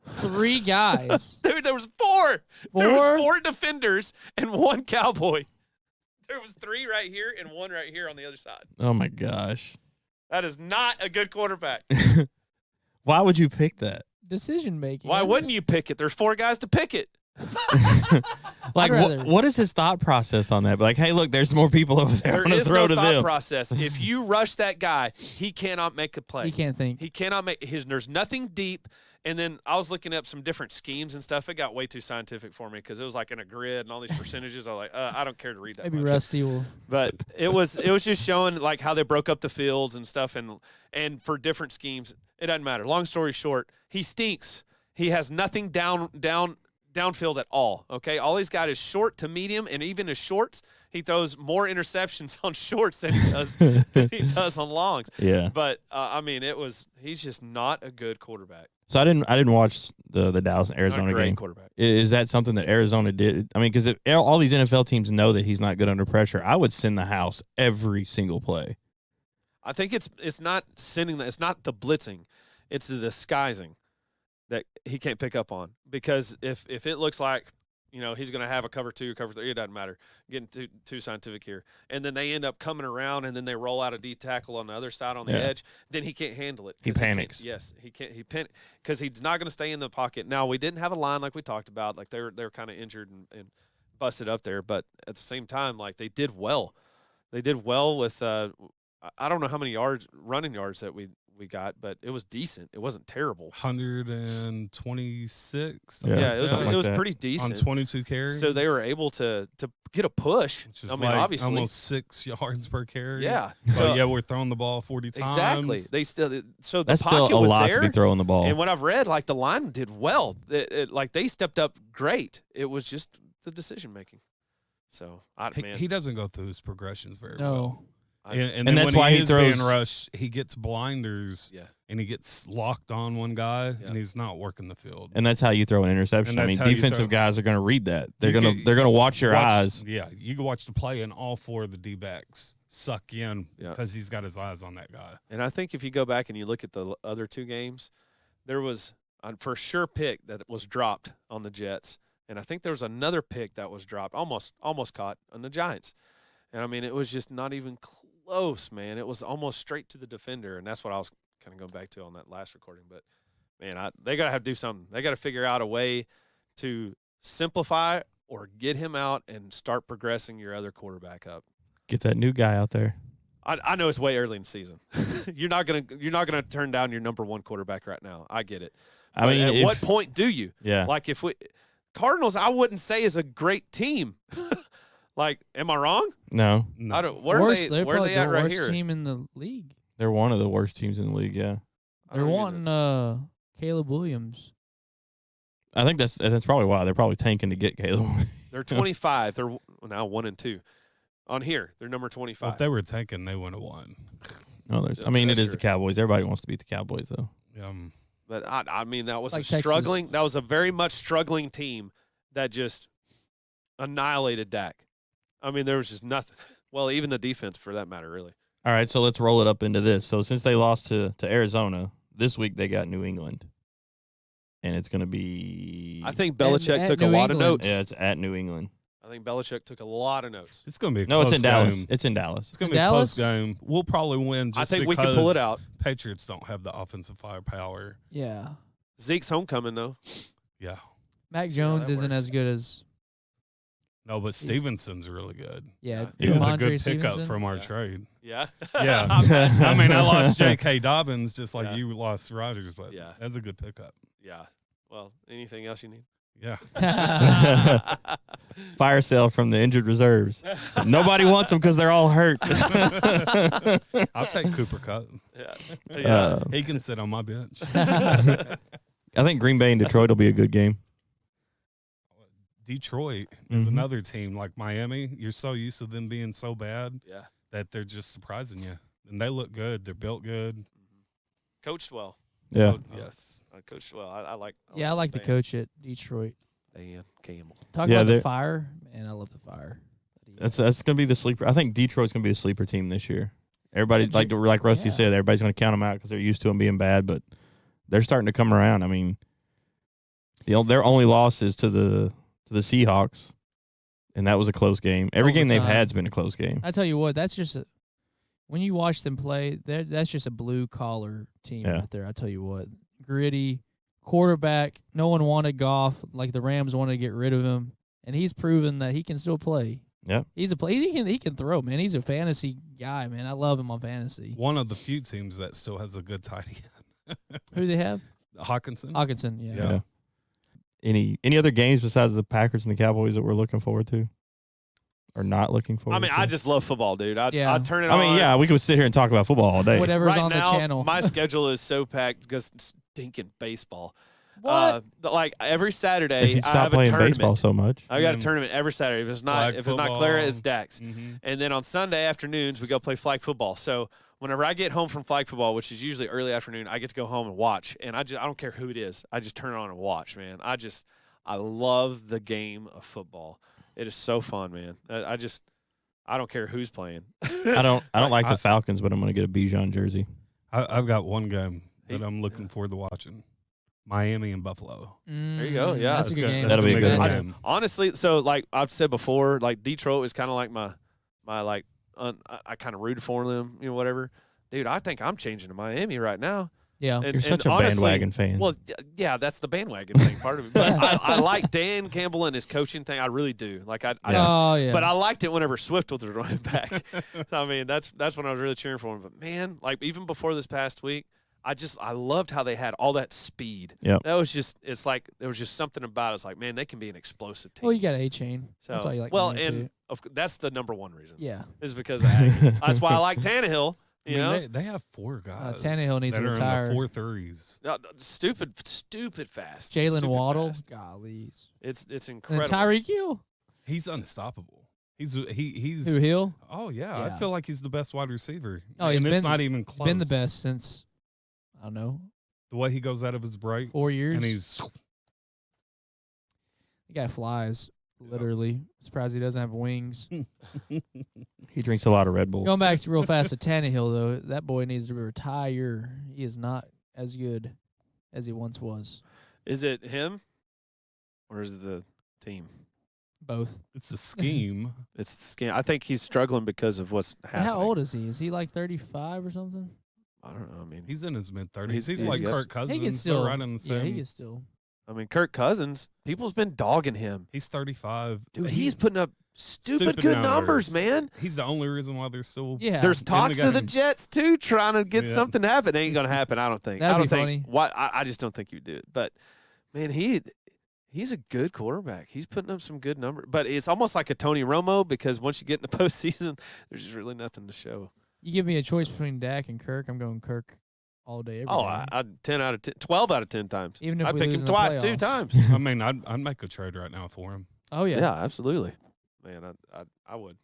3 guys. Dude, there was 4. There was 4? 4 defenders and 1 Cowboy. There was 3 right here and 1 right here on the other side. Oh my gosh. That is not a good quarterback. Why would you pick that? Decision making. Why wouldn't you pick it? There's 4 guys to pick it. Like, rather- what is his thought process on that? Like, hey, look, there's more people over there. There I'm gonna is throw no to thought them. process. If you rush that guy, he cannot make a play. He can't think. He cannot make his. There's nothing deep. And then I was looking up some different schemes and stuff. It got way too scientific for me because it was like in a grid and all these percentages. I was like, I don't care to read that. Maybe much. Rusty will. But it was just showing like how they broke up the fields and stuff, and for different schemes, it doesn't matter. Long story short, he stinks. He has nothing downfield at all. Okay, all he's got is short to medium, and even his shorts, he throws more interceptions on shorts than he does on longs. Yeah. But I mean, he's just not a good quarterback. So I didn't watch the Dallas and Not a Arizona great game. quarterback. Is that something that Arizona did? I mean, because all these NFL teams know that he's not good under pressure. I would send the house every single play. I think it's not sending that. It's not the blitzing. It's the disguising that he can't pick up on. Because if it looks like, he's going to have a cover 2, cover 3, it doesn't matter. Getting too scientific here. And then they end up coming around, and then they roll out a D tackle on the other side on the edge. Then he can't handle it. He 'cause panics. Yes, he can't. He panics because he's not going to stay in the pocket. Now, we didn't have a line like we talked about. Like they're kind of injured and busted up there. But at the same time, like they did well. They did well with I don't know how many running yards that we we got, but it was decent. It wasn't terrible. 126. Yeah, it was something like it was that. pretty On decent. 22 carries. So they were able to get a push. Which is I mean, like obviously, almost 6 yards per carry. yeah. So yeah, we're throwing the ball 40 times. exactly. They still so the That's pocket still a was lot there. to be throwing the ball. And what I've read, like the line did well. Like they stepped up great. It was just the decision making. So man, He doesn't go through his progressions very No. well. I- And And then that's when why he he is being throws- rushed, he gets blinders yeah. and he gets locked on one guy Yeah. and he's not working the field. And that's how you throw an interception. And I that's mean, how you defensive throw- guys are going to read that. They're You going can- to watch your eyes. Yeah, you can watch the play and all 4 of the D-backs suck in Yeah. because he's got his eyes on that guy. And I think if you go back and you look at the other 2 games, there was a for sure pick that was dropped on the Jets, and I think there was another pick that was dropped, almost caught on the Giants. And I mean, it was just not even close, man. It was almost straight to the defender, and that's what I was kind of going back to on that last recording. But man, they got to have to do something. They got to figure out a way to simplify or get him out and start progressing your other quarterback up. Get that new guy out there. I know it's way early in the season. You're not gonna turn down your number 1 quarterback right now. I get it. I mean, at what point do you? Yeah. Like if Cardinals, I wouldn't say is a great team. Like, am I wrong? No, No. I don't. Where are Worst- they're Where are probably they at the right worst here? team in the league. they're one of the worst teams in the league. Yeah, I They're don't wanting Caleb Williams. I think that's probably why they're probably tanking to get Caleb. They're 25. They're now 1-2. On here, they're number 25. Well, if they were tanking, they wouldn't have won. No, I mean, it That's is the true. Cowboys. Everybody wants to beat the Cowboys, though. But I mean, that was Like a Texas. struggling. That was a very much struggling team that just annihilated Dak. I mean, there was just nothing. Well, even the defense, for that matter, really. All right, so let's roll it up into this. So since they lost to Arizona this week, they got New England, and it's going to be. I think Belichick at took a New lot of England. notes. Yeah, it's at New England. I think Belichick took a lot of notes. It's going to be a No, close it's in Dallas. game. It's in Dallas. It's going to be a Dallas? close game. We'll probably win just I think we can pull it out. Patriots don't have the offensive firepower. Yeah. Zeke's homecoming, though. Yeah. Mac See how Jones that isn't works. as good as No, but Stevenson's really good. yeah. Yeah. He was a Ramondre good pickup Stevenson. from our Yeah. trade. Yeah. Yeah. I bet. I mean, I lost J.K. Dobbins just like Yeah. you lost Rodgers, but Yeah. that's a good pickup. Yeah. Well, anything else you need? Yeah. Fire sale from the injured reserves. Nobody wants them because they're all hurt. I'll take Cooper Cup. Yeah. He can sit on my bench. I think Green Bay and Detroit will be a good game. Detroit is Mhm. another team like Miami. You're so used to them being so bad Yeah. that they're just surprising you. And they look good. They're built good. Coached well. Yeah. Oh, yes. Coached well. I like. Yeah, I like the Dan- coach at Detroit. Dan Campbell. Talk Yeah, about the they're- fire, man. I love the fire. That's going to be the sleeper. I think Detroit's going to be a sleeper team this year. Everybody, Yeah, like Rusty yeah. said, everybody's going to count them out because they're used to them being bad, but they're starting to come around. I mean, their only loss is to the Seahawks, and that was a close game. Every game they've Overtime. had's been a close game. I tell you what, that's just when you watch them play, that's just a blue collar team Yeah. right there. I tell you what, gritty quarterback. No one wanted Goff, like the Rams wanted to get rid of him, and he's proven that he can still play. Yep. He's a play. He can throw, man. He's a fantasy guy, man. I love him on fantasy. One of the few teams that still has a good tight end. Who do they have? Hawkinson. Hawkinson. Yeah. Yeah. Any other games besides the Packers and the Cowboys that we're looking forward to, or not looking forward? I mean, to? I just love football, dude. Yeah. I'd turn it on. I mean, yeah, we could sit here and talk about football all day. Whatever's Right on now, the channel. my schedule is so packed because stinking baseball. What? Like every If Saturday, you I stop have a playing tournament. baseball so much, I got a Mm. tournament every Saturday. If it's Flag not football. Clara, it's Dax. Mhm. And then on Sunday afternoons, we go play flag football. So whenever I get home from flag football, which is usually early afternoon, I get to go home and watch. And I don't care who it is. I just turn it on and watch, man. I love the game of football. It is so fun, man. I don't care who's playing. I don't like the Falcons, but I'm going to get a Bijan jersey. I've got one game that Hey, I'm looking forward to watching. Miami and Buffalo. There you go, yeah. That's a That's good good. game. That'll be a good matchup. game. Honestly, so like I've said before, like Detroit was kind of like my like I kind of rooted for them, whatever. Dude, I think I'm changing to Miami right now. Yeah. And, You're such and a honestly, bandwagon fan. Well, yeah, that's the bandwagon thing, part of it. But I like Dan Campbell and his coaching thing. I really do. Like I Yeah. just, Oh yeah. but I liked it whenever Swift was running back. I mean, that's when I was really cheering for him. But man, like even before this past week, I loved how they had all that speed. Yep. That was just, it's like, there was just something about it. It's like, man, they can be an explosive team. Well, you got A-Chain. So, That's why you like well, Tannehill, and too. that's the number one reason. Yeah. Is because of Aggie. That's why I like Tannehill. You know, they have 4 guys. Tannehill needs that to are retire. in the 4.3s. no, stupid fast. Jalen Stupid Waddle. fast. Golly. It's And incredible. Tyreek Hill. He's unstoppable. He's Who, Hill? Oh yeah, Yeah. I feel like he's the best wide receiver. Oh, he's and it's been- not even He's close. been the best since, I don't know, The way he goes out of his breaks. 4 years. And he's the guy flies, literally. Surprised he doesn't have wings. He drinks a lot of Red Bull. Going back to real fast to Tannehill, though, that boy needs to retire. He is not as good as he once was. Is it him or is it the team? Both. it's a scheme. It's the scheme. I think he's struggling because of what's And happening. how old is he? Is he like 35 or something? I don't know. I mean, He's in his mid 30s. He's- He's he's like got- Kirk Cousins. He can They're still. right in the same. Yeah, he can still. Kirk Cousins, people's been dogging him. He's 35. Dude, he's putting up stupid Stupid good numbers, numbers. man. He's the only reason why they're still. Yeah. There's talks of the game. Jets too, trying to get Yeah. something to happen. Ain't gonna happen. I don't think. That'd I don't be think. funny. Why? I just don't think you do it. But man, he's a good quarterback. He's putting up some good numbers. But it's almost like a Tony Romo because once you get in the postseason, there's just really nothing to show. You give me a choice between Dak and Kirk, I'm going Kirk all day, every Oh, day. I 10 out of 10, 12 out of 10 times. Even if I'd we pick lose him in the twice, 2 playoffs. times. I mean, I'd make a trade right now for him. Oh, yeah. Yeah, absolutely. Man, I would.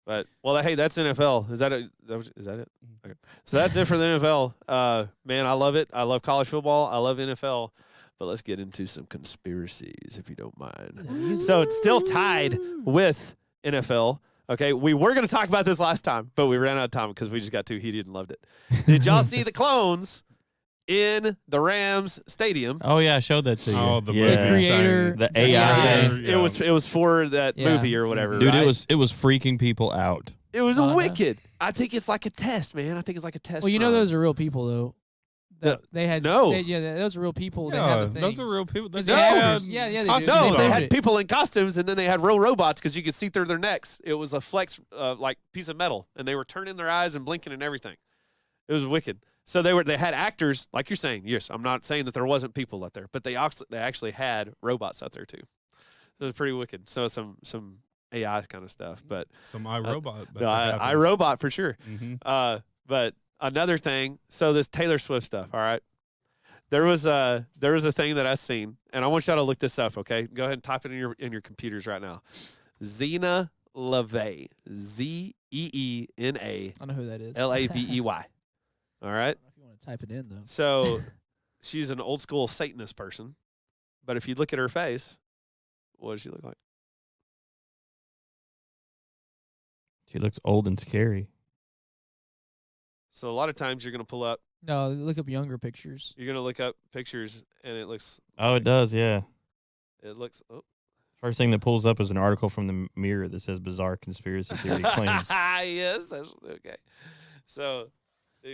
But hey, that's NFL. Is that it? Is that it? Okay. So that's it for the NFL. Man, I love it. I love college football. I love NFL. But let's get into some conspiracies, if you don't mind. So it's still tied with NFL. Okay, we were going to talk about this last time, but we ran out of time because we just got too heated and loved it. Did y'all see the clones in the Rams stadium? Oh yeah, I showed that to you. Oh, the yeah. The creator- the the AI. AI. Yes, it was for that Yeah. movie or whatever. Dude, right? it was freaking people out. It was Kinda. wicked. I think it's like a test, man. I think it's like a test. Well, you know run. those are real people, though. They had No. those are real people. They Yeah, have the those are things. real people. Because They the had actors- yeah, they do. costumes No, They they on. proved had it. people in costumes, and then they had real robots because you could see through their necks. It was a flex, like piece of metal, and they were turning their eyes and blinking and everything. It was wicked. So they had actors, like you're saying. Yes, I'm not saying that there wasn't people out there, but they actually had robots out there too. It was pretty wicked. So some AI kind of stuff, but Some iRobot. no, iRobot for sure. Mm-hmm. But another thing, so this Taylor Swift stuff, all right? There was a thing that I seen, and I want y'all to look this up, okay? Go ahead and type it in your computers right now. Zeena LaVey. ZeeNA I know who that is. LAVEY. All right? I don't know if you want to type it in, though. So she's an old school Satanist person, but if you look at her face, what does she look like? She looks old and scary. So a lot of times you're going to pull up, No, look up younger pictures. you're going to look up pictures, and it looks, Oh, it does, yeah. oh. First thing that pulls up is an article from the Mirror that says bizarre conspiracy theory claims. Yes, that's okay. So,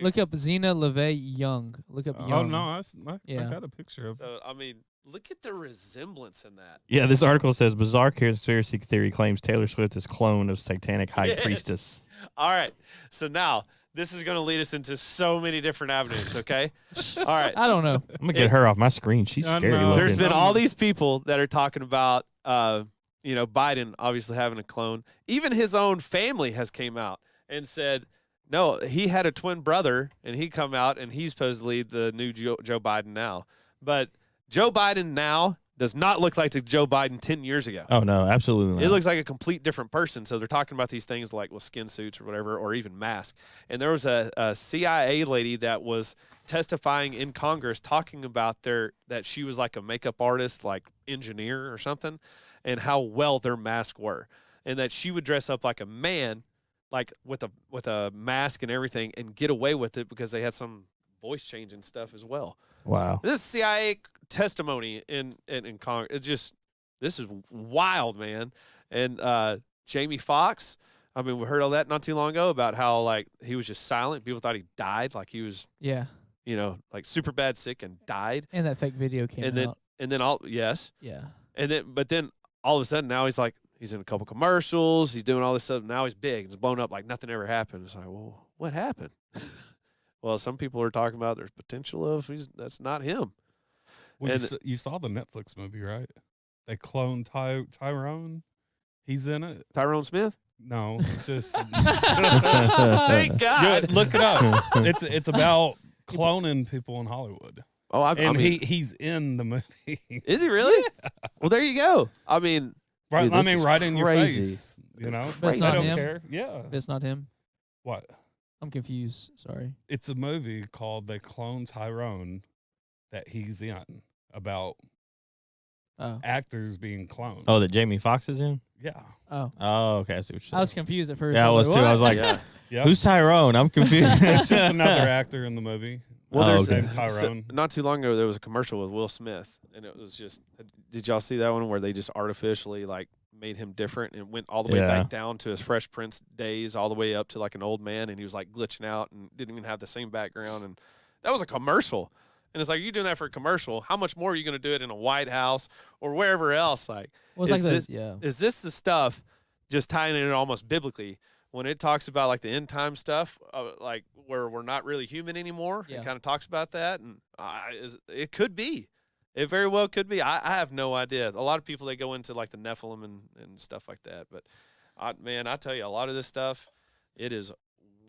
Look up Zena LeVay Young. Look up Oh Young. no, I Yeah. got a picture of. so I mean, look at the resemblance in that. Yeah, this article says bizarre conspiracy theory claims Taylor Swift is clone of satanic high Yes. priestess. All right. So now this is going to lead us into so many different avenues. Okay. All right. I don't know. I'm gonna get her off my screen. She's I scary know. looking. There's been all these people that are talking about, Biden obviously having a clone. Even his own family has came out and said, no, he had a twin brother, and he come out, and he's supposedly the new Joe Biden now. But Joe Biden now does not look like the Joe Biden 10 years ago. Oh no, absolutely not. It looks like a complete different person. So they're talking about these things like skin suits or whatever, or even masks. And there was a CIA lady that was testifying in Congress talking about that she was like a makeup artist, like engineer or something, and how well their masks were. And that she would dress up like a man, like with a mask and everything, and get away with it because they had some voice changing stuff as well. Wow. This is CIA testimony in Congress. This is wild, man. And Jamie Foxx, I mean, we heard all that not too long ago about how like he was just silent. People thought he died, like he was, Yeah. like super bad sick and died. And that fake video came And then out. but then all of a sudden now he's in a couple commercials. He's doing all this stuff. Now he's big. It's blown up like nothing ever happened. It's like, well, what happened? Well, some people are talking about there's potential of that's not him. Well, And- you saw the Netflix movie, right? They cloned Tyrone. He's in it. Tyrone Smith? No, it's just Thank God. look it up. It's about cloning people in Hollywood, Oh, I and mean, he's in the movie. is he really? Well, there you go. I mean, Right, dude, I this mean, is right in your crazy. face. You know, But it's I not don't him? care. Yeah. It's not him. What? I'm confused. Sorry. It's a movie called "They Clone Tyrone" that he's in about Oh. actors being cloned. Oh, that Jamie Foxx is in? Yeah. Oh. Oh, okay. I see what you're I was saying. confused at first. Yeah, I was like, too. I "What?" was like, Yeah. Yep. who's Tyrone? I'm confused. It's just another actor in the movie. Well, Oh, there's okay. Named Tyrone. not too long ago there was a commercial with Will Smith, and it was just. Did y'all see that one where they just artificially like made him different and went all the way Yeah. back down to his Fresh Prince days, all the way up to like an old man, and he was like glitching out and didn't even have the same background, and that was a commercial. And it's like, you're doing that for a commercial. How much more are you going to do it in a White House or wherever else? Like, Well, it's is like this- this. Yeah. is this the stuff just tying it in almost biblically when it talks about like the end time stuff, like where we're not really human anymore? Yeah. It kind of talks about that, and it could be. It very well could be. I have no idea. A lot of people, they go into like the Nephilim and stuff like that. But man, I tell you, a lot of this stuff, it is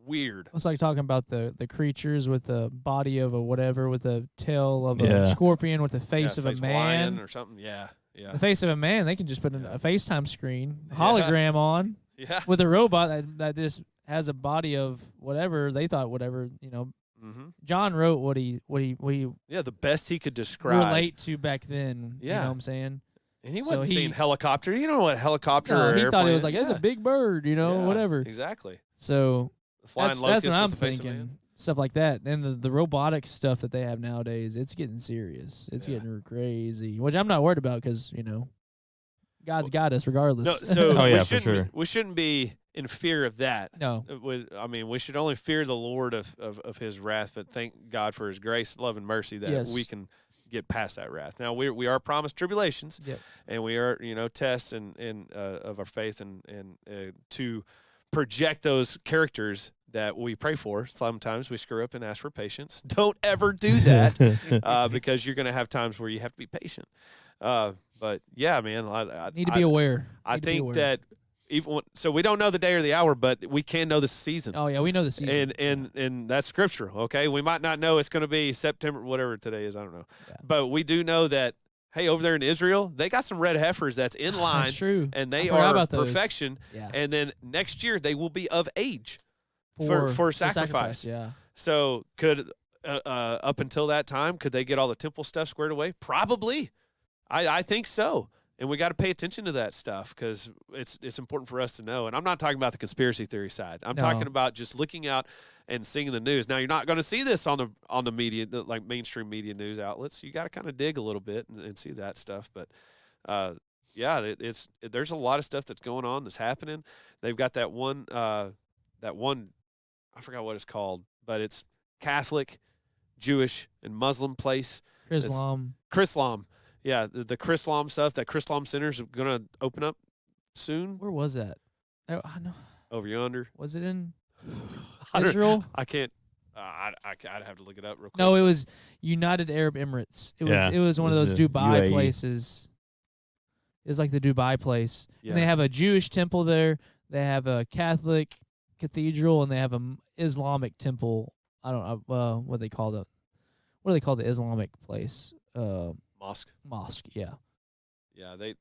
weird. It's like talking about the creatures with the body of a whatever, with the tail of Yeah. a scorpion, with the face Yeah, of a lion man. or something. Yeah, yeah, The face of a man, they can just put Yeah. a FaceTime screen, Yeah. hologram on yeah. with a robot that just has a body of whatever they thought, whatever, Mm-hmm. John wrote what he Yeah, the best he could describe. relate to back then. You Yeah. know what I'm saying? And he So wasn't he- seeing helicopter. You know what helicopter No, or he thought it was airplane- like, it's yeah. a big bird, Yeah, whatever. Exactly. So The flying that's locust what with I'm the face of man. thinking. Stuff like that. And the robotic stuff that they have nowadays, it's getting serious. It's Yeah. getting crazy, which I'm not worried about because, God's got us regardless. No, so Oh, yeah, we for shouldn't sure. we shouldn't be in fear of that. no. We should only fear the Lord of his wrath, but thank God for his grace, love, and mercy that Yes. we can get past that wrath. Now we are promised tribulations, Yep. and we are tests and of our faith and to project those characters that we pray for. Sometimes we screw up and ask for patience. Don't ever do that because you're going to have times where you have to be patient. But yeah, man, I Need to be aware. I Need to be think aware. that so we don't know the day or the hour, but we can know the season. Oh, yeah, we know the season. And that's scriptural, okay? We might not know it's going to be September, whatever today is, I don't know. Yeah. But we do know that, hey, over there in Israel, they got some red heifers that's in line, That's true. and I they forgot are about those. perfection. Yeah. And then next year, they will be of age for sacrifice. Yeah. So could, up until that time, could they get all the temple stuff squared away? Probably. I think so. And we got to pay attention to that stuff because it's important for us to know. And I'm not talking about the conspiracy theory side. I'm No. talking about just looking out and seeing the news. Now, you're not going to see this on the media, like mainstream media news outlets. You got to kind of dig a little bit and see that stuff. But yeah, there's a lot of stuff that's going on that's happening. They've got that one I forgot what it's called, but it's Catholic, Jewish, and Muslim place. Islam. Chrislam. Yeah, the Chrislam stuff, that Chrislam Center's going to open up soon Where was that? I know. over yonder. Was it in I don't- Israel? I can't. I'd have to look it up real quick. No, it was United Arab Emirates. Yeah, It was one of it was those the Dubai UAE. places. It's like the Dubai place. Yeah. And they have a Jewish temple there. They have a Catholic cathedral, and they have an Islamic temple. I don't know what they call the. What do they call the Islamic place? Mosque. Mosque. Yeah. Yeah, they.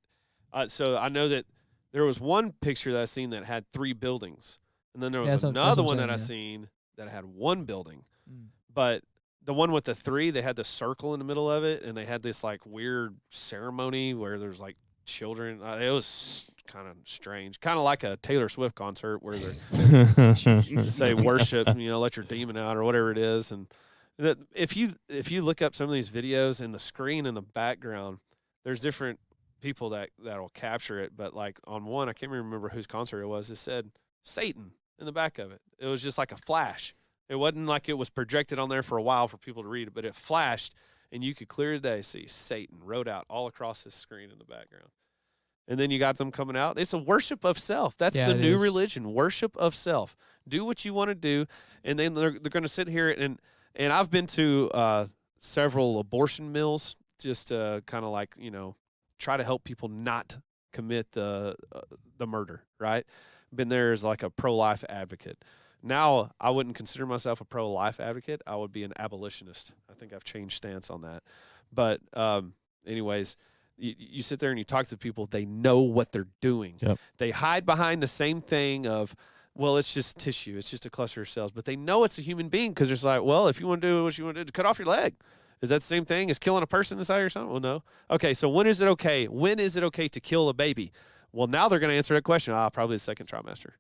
So I know that there was one picture that I seen that had 3 buildings, and then there was Yeah, that's what another I'm one saying, that I yeah. seen that had 1 building. Mm. But the one with the 3, they had the circle in the middle of it, and they had this like weird ceremony where there's like children. It was kind of strange, kind of like a Taylor Swift concert where they're say worship, let your demon out or whatever it is. And that if you look up some of these videos and the screen in the background, there's different people that'll capture it. But like on one, I can't remember whose concert it was. It said Satan in the back of it. It was just like a flash. It wasn't like it was projected on there for a while for people to read it, but it flashed, and you could clear as day see Satan wrote out all across his screen in the background. And then you got them coming out. It's a worship of self. That's Yeah, the it new is. religion, worship of self. Do what you want to do, and then they're going to sit here and I've been to several abortion mills just to kind of like, try to help people not commit the murder, right? Been there as like a pro-life advocate. Now, I wouldn't consider myself a pro-life advocate. I would be an abolitionist. I think I've changed stance on that. But anyways, you sit there and you talk to people, they know what they're doing. Yep. They hide behind the same thing of, well, it's just tissue. It's just a cluster of cells. But they know it's a human being because it's like, well, if you want to do what you want to do, cut off your leg. Is that the same thing as killing a person inside your son? Well, no. Okay, so when is it okay? When is it okay to kill a baby? Well, now they're going to answer that question. Probably the second trimester.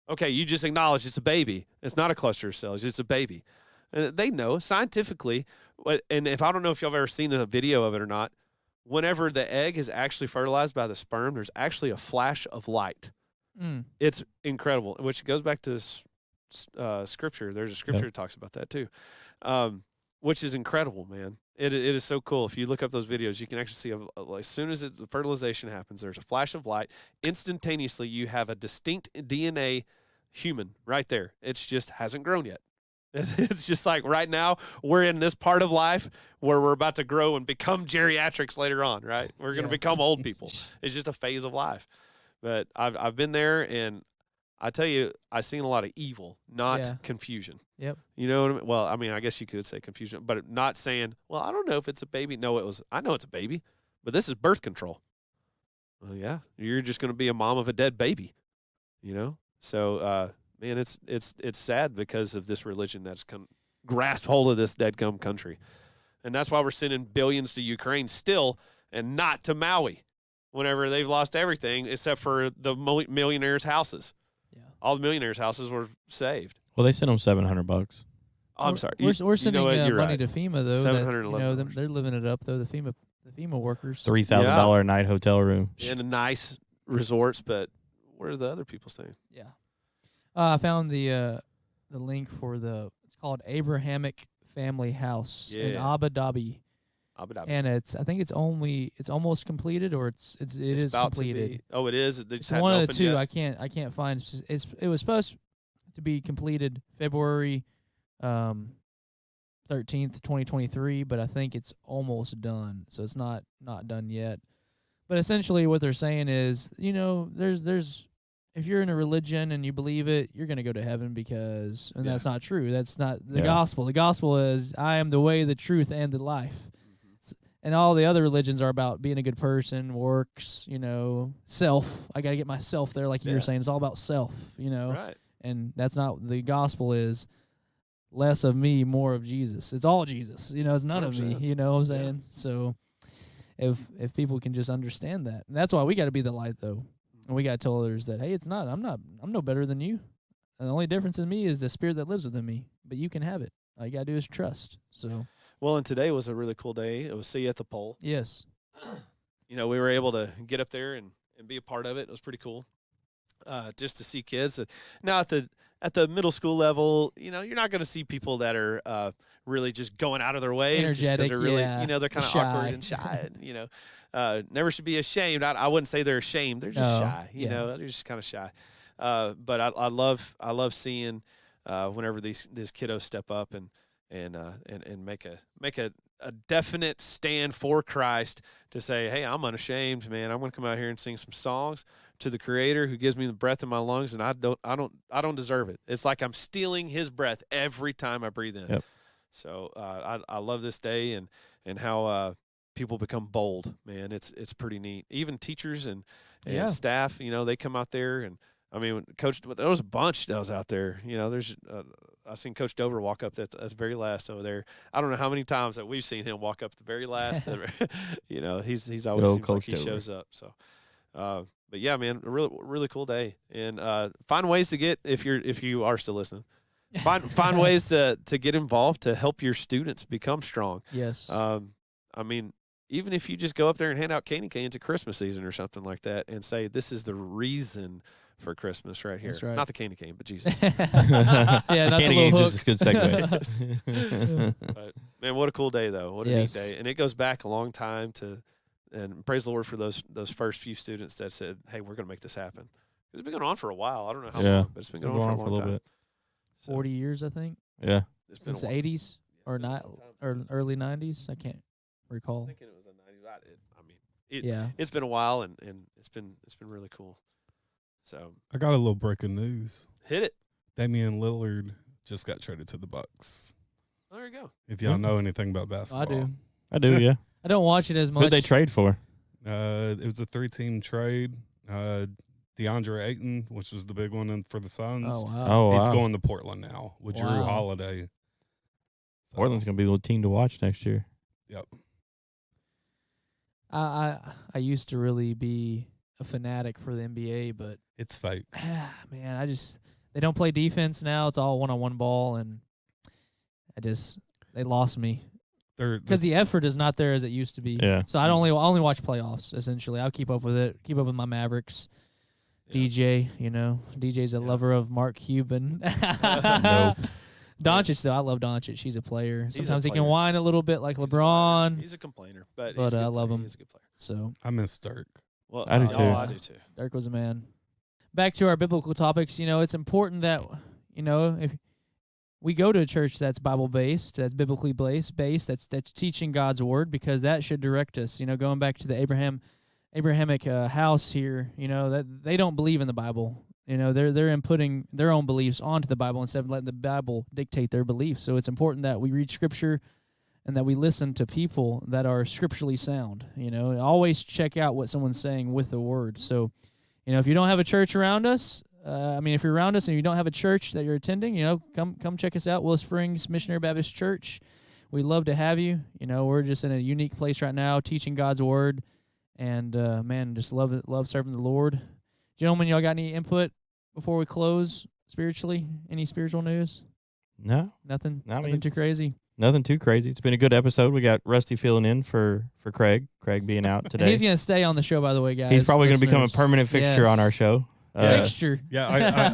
Okay, you just acknowledge it's a baby. It's not a cluster of cells. It's a baby. And they know scientifically, and if I don't know if y'all have ever seen a video of it or not, whenever the egg is actually fertilized by the sperm, there's actually a flash of light. It's incredible, which goes back to scripture. There's a scripture that talks about that too, which is incredible, man. It is so cool. If you look up those videos, you can actually see as soon as the fertilization happens, there's a flash of light. Instantaneously, you have a distinct DNA human right there. It's just hasn't grown yet. It's just like right now we're in this part of life where we're about to grow and become geriatrics later on, right? We're going to become old people. It's just a phase of life. But I've been there, and I tell you, I've seen a lot of evil, not confusion. Yep. You know what I mean? Well, I mean, I guess you could say confusion, but not saying, well, I don't know if it's a baby. No, I know it's a baby, but this is birth control. Well, yeah, you're just going to be a mom of a dead baby, So, man, it's sad because of this religion that's grasped hold of this dead gum country. And that's why we're sending billions to Ukraine still and not to Maui whenever they've lost everything except for the millionaires' houses. Yeah. All the millionaires' houses were saved. Well, they sent them $700. Oh, I'm sorry. We're sending money right. to FEMA, though. $711. They're living it up, though, the FEMA workers. $3,000 a night hotel room. In a nice resorts, but where are the other people staying? Yeah. I found the link for it's called Abrahamic Family House in Abu Dhabi. And I think it's almost completed, or it is about completed. To be. Oh, it is. They just it's one of the two. Yet? I can't find. It was supposed to be completed February 13th, 2023, but I think it's almost done. So it's not done yet. But essentially, what they're saying is, there's if you're in a religion and you believe it, you're going to go to heaven and that's not true. That's not the gospel. The gospel is, I am the way, the truth, and the life. And all the other religions are about being a good person, works, self. I got to get myself there, like you were saying. It's all about self, Right. And that's not, the gospel is less of me, more of Jesus. It's all Jesus, it's none 100%. Of me, you know what I'm saying? Yeah. So if people can just understand that. And that's why we got to be the light, though. And we got to tell others that, hey, I'm no better than you. And the only difference in me is the spirit that lives within me. But you can have it. All you got to do is trust. So. Well, and today was a really cool day. It was See You at the Pole. Yes. We were able to get up there and be a part of it. It was pretty cool. Just to see kids. Now at the middle school level, you're not going to see people that are really just going out of their way. Energetic, they're really, they're kind of awkward and shy. Never should be ashamed. I wouldn't say they're ashamed. They're just shy. They're just kind of shy. But I love seeing whenever these kiddos step up and make a definite stand for Christ to say, hey, I'm unashamed, man. I'm going to come out here and sing some songs to the Creator who gives me the breath in my lungs, and I don't deserve it. It's like I'm stealing His breath every time I breathe in. Yep. So I love this day and how people become bold, man. It's pretty neat. Even teachers and staff, they come out there and. I mean, Coach, there was a bunch that was out there. There's I seen Coach Dover walk up at the very last over there. I don't know how many times that we've seen him walk up at the very last. He's always seems like he shows up. So, but yeah, man, a really really cool day. And find ways to get if you are still listening. Find ways to get involved to help your students become strong. Yes. I mean, even if you just go up there and hand out candy canes at Christmas season or something like that, and say this is the reason for Christmas right here. That's right. Not the candy cane, but Jesus. Not the candy little cane hook. is just a good segue. But, man, what a cool day, though. What a neat day. And it goes back a long time to And praise the Lord for those first few students that said, "Hey, we're going to make this happen." It's been going on for a while. I don't know how long, but it's been going on for a long time. Bit. So, 40 years, I think. Yeah. It's been Since the 80s or early 90s. I can't I recall. was thinking it was the 90s. It's been a while, and it's been really cool. So I got a little breaking news. hit it. Damian Lillard just got traded to the Bucks. Oh, there you go. If y'all know anything about basketball, I do, yeah. I don't watch it as much. Who'd they trade for? It was a 3-team trade. DeAndre Ayton, which was the big one for the Suns. Oh, wow. Oh, wow. He's going to Portland now with Drew Wow. Holiday. So, Portland's going to be the team to watch next year. Yep. I used to really be a fanatic for the NBA, but It's fake. man, they don't play defense now. It's all one-on-one ball, and they lost me because the effort is not there as it used to be. Yeah. So I only watch playoffs essentially. I'll keep up with it. Keep up with my Mavericks. Yeah. DJ's a lover of Mark Cuban. Nope. Doncic, though, I love Doncic. He's a player. He's a Sometimes he can player. whine a little bit like He's a LeBron. whiner. He's a complainer, but But he's a good I love player. him. He's a good player. So I miss Dirk. Well, I do too. Oh, I do too. Dirk was a man. Back to our biblical topics. It's important that if we go to a church that's Bible based, that's biblically based, that's teaching God's word, because that should direct us. Going back to the Abrahamic house here, that they don't believe in the Bible. They're inputting their own beliefs onto the Bible instead of letting the Bible dictate their beliefs. So it's important that we read Scripture and that we listen to people that are scripturally sound. Always check out what someone's saying with the Word. So, if you don't have a church around us, if you're around us and you don't have a church that you're attending, come check us out, Willow Springs Missionary Baptist Church. We'd love to have you. We're just in a unique place right now, teaching God's Word, and just love serving the Lord. Gentlemen, y'all got any input before we close spiritually? Any spiritual news? No. Nothing. I mean, Nothing too crazy. Nothing too crazy. It's been a good episode. We got Rusty filling in for Craig. Craig being out today. And he's going to stay on the show, by the way, guys. He's probably going to become a listeners. permanent fixture on our show. Fixture. Yeah,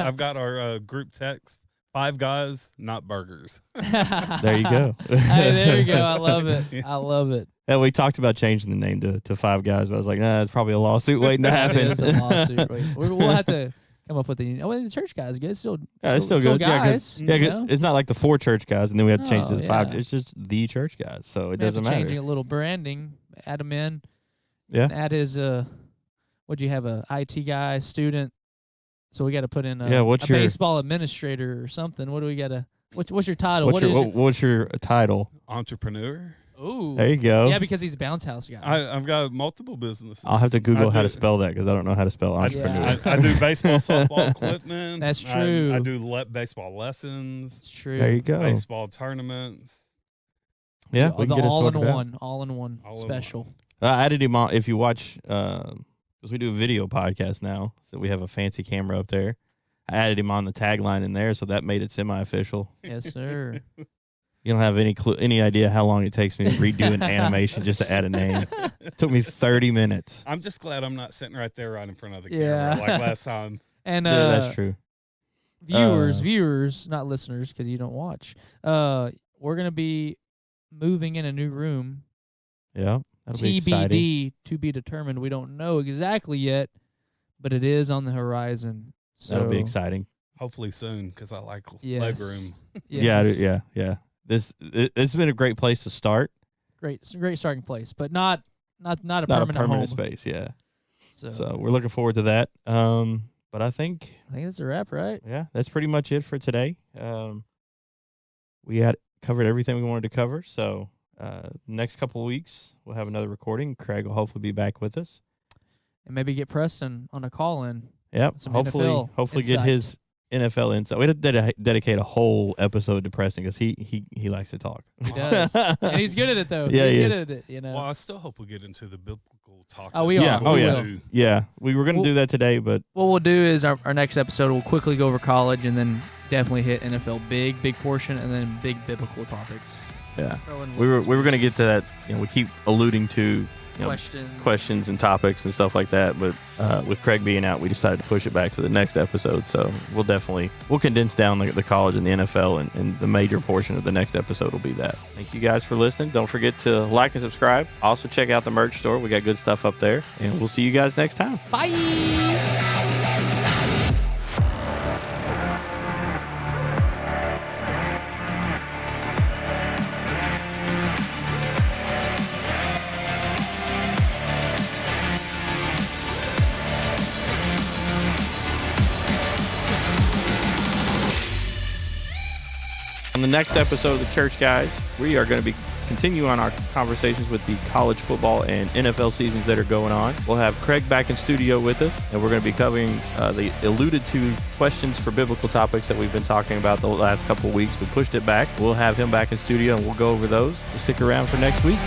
I've got our group text. 5 guys, not burgers. There you go. Hey, there you go. I love it. I love it. Yeah, we talked about changing the name to 5 Guys, but I was like, nah, it's probably a lawsuit waiting to happen. It is a lawsuit. We'll have to come up with the church guys. It's still it's still good. guys. Yeah, 'cause it's not like the 4 church guys, and then we have to change it to the 5. yeah. It's just the church guys, so it We have doesn't to matter. changing a little branding. Add him in. Yeah. And add his what'd you have, a IT guy, student? So we got to put in a what's your baseball administrator or something. What do we got to? What's your title? What's your title? Entrepreneur. Ooh. There you go. Yeah, because he's a bounce house guy. I've got multiple businesses. I'll have to Google how to do- spell that because I don't know how to spell entrepreneur. I do baseball, softball equipment. That's true. I do baseball lessons, It's true. There you go. baseball tournaments. Yeah, The we can get it sorted out. all in one All in special. I added him on. If you watch, because we do a video podcast now, so we have a fancy camera up there. I added him on the tagline in there, so that made it semi-official. Yes, sir. You don't have any idea how long it takes me to redo an animation just to add a name. It took me 30 minutes. I'm just glad I'm not sitting right there right in front of the Yeah. camera like last time. And Yeah, that's true. viewers, not listeners, because you don't watch. We're gonna be moving in a new room. Yeah, that'll be exciting. TBD, to be determined. We don't know exactly yet, but it is on the horizon. So That'll be exciting. Hopefully soon, because I like Yes. legroom. Yes. Yeah. This has been a great place to start. It's a great starting place, but not a Not a permanent permanent home. space, yeah. So, So we're looking forward to that. But I think that's a wrap, right? yeah, that's pretty much it for today. We had covered everything we wanted to cover. So next couple of weeks we'll have another recording. Craig will hopefully be back with us. And maybe get Preston on a call-in. Yep. Some Hopefully NFL get insight. his NFL insight. We had to dedicate a whole episode to Preston because he likes to talk. He does. And he's good at it, though. Yeah, he's he good is. at it, you know. Well, I still hope we get into the biblical talk. Oh, we Yeah, are. oh, We yeah. will. Yeah, we were going to do that today, but What we'll do is our next episode, we'll quickly go over college and then definitely hit NFL big portion and then big biblical topics. yeah. Throw in We were little going to get to that. We keep alluding to questions and topics and stuff like that. But with Craig being out, we decided to push it back to the next episode. So we'll condense down the college and the NFL, and the major portion of the next episode will be that. Thank you guys for listening. Don't forget to like and subscribe. Also check out the merch store. We got good stuff up there, and we'll see you guys next time. Bye. On the next episode of the Church Guys, we are going to be continue on our conversations with the college football and NFL seasons that are going on. We'll have Craig back in studio with us, and we're going to be covering the alluded to questions for biblical topics that we've been talking about the last couple of weeks. We pushed it back. We'll have him back in studio, and we'll go over those. So stick around for next week.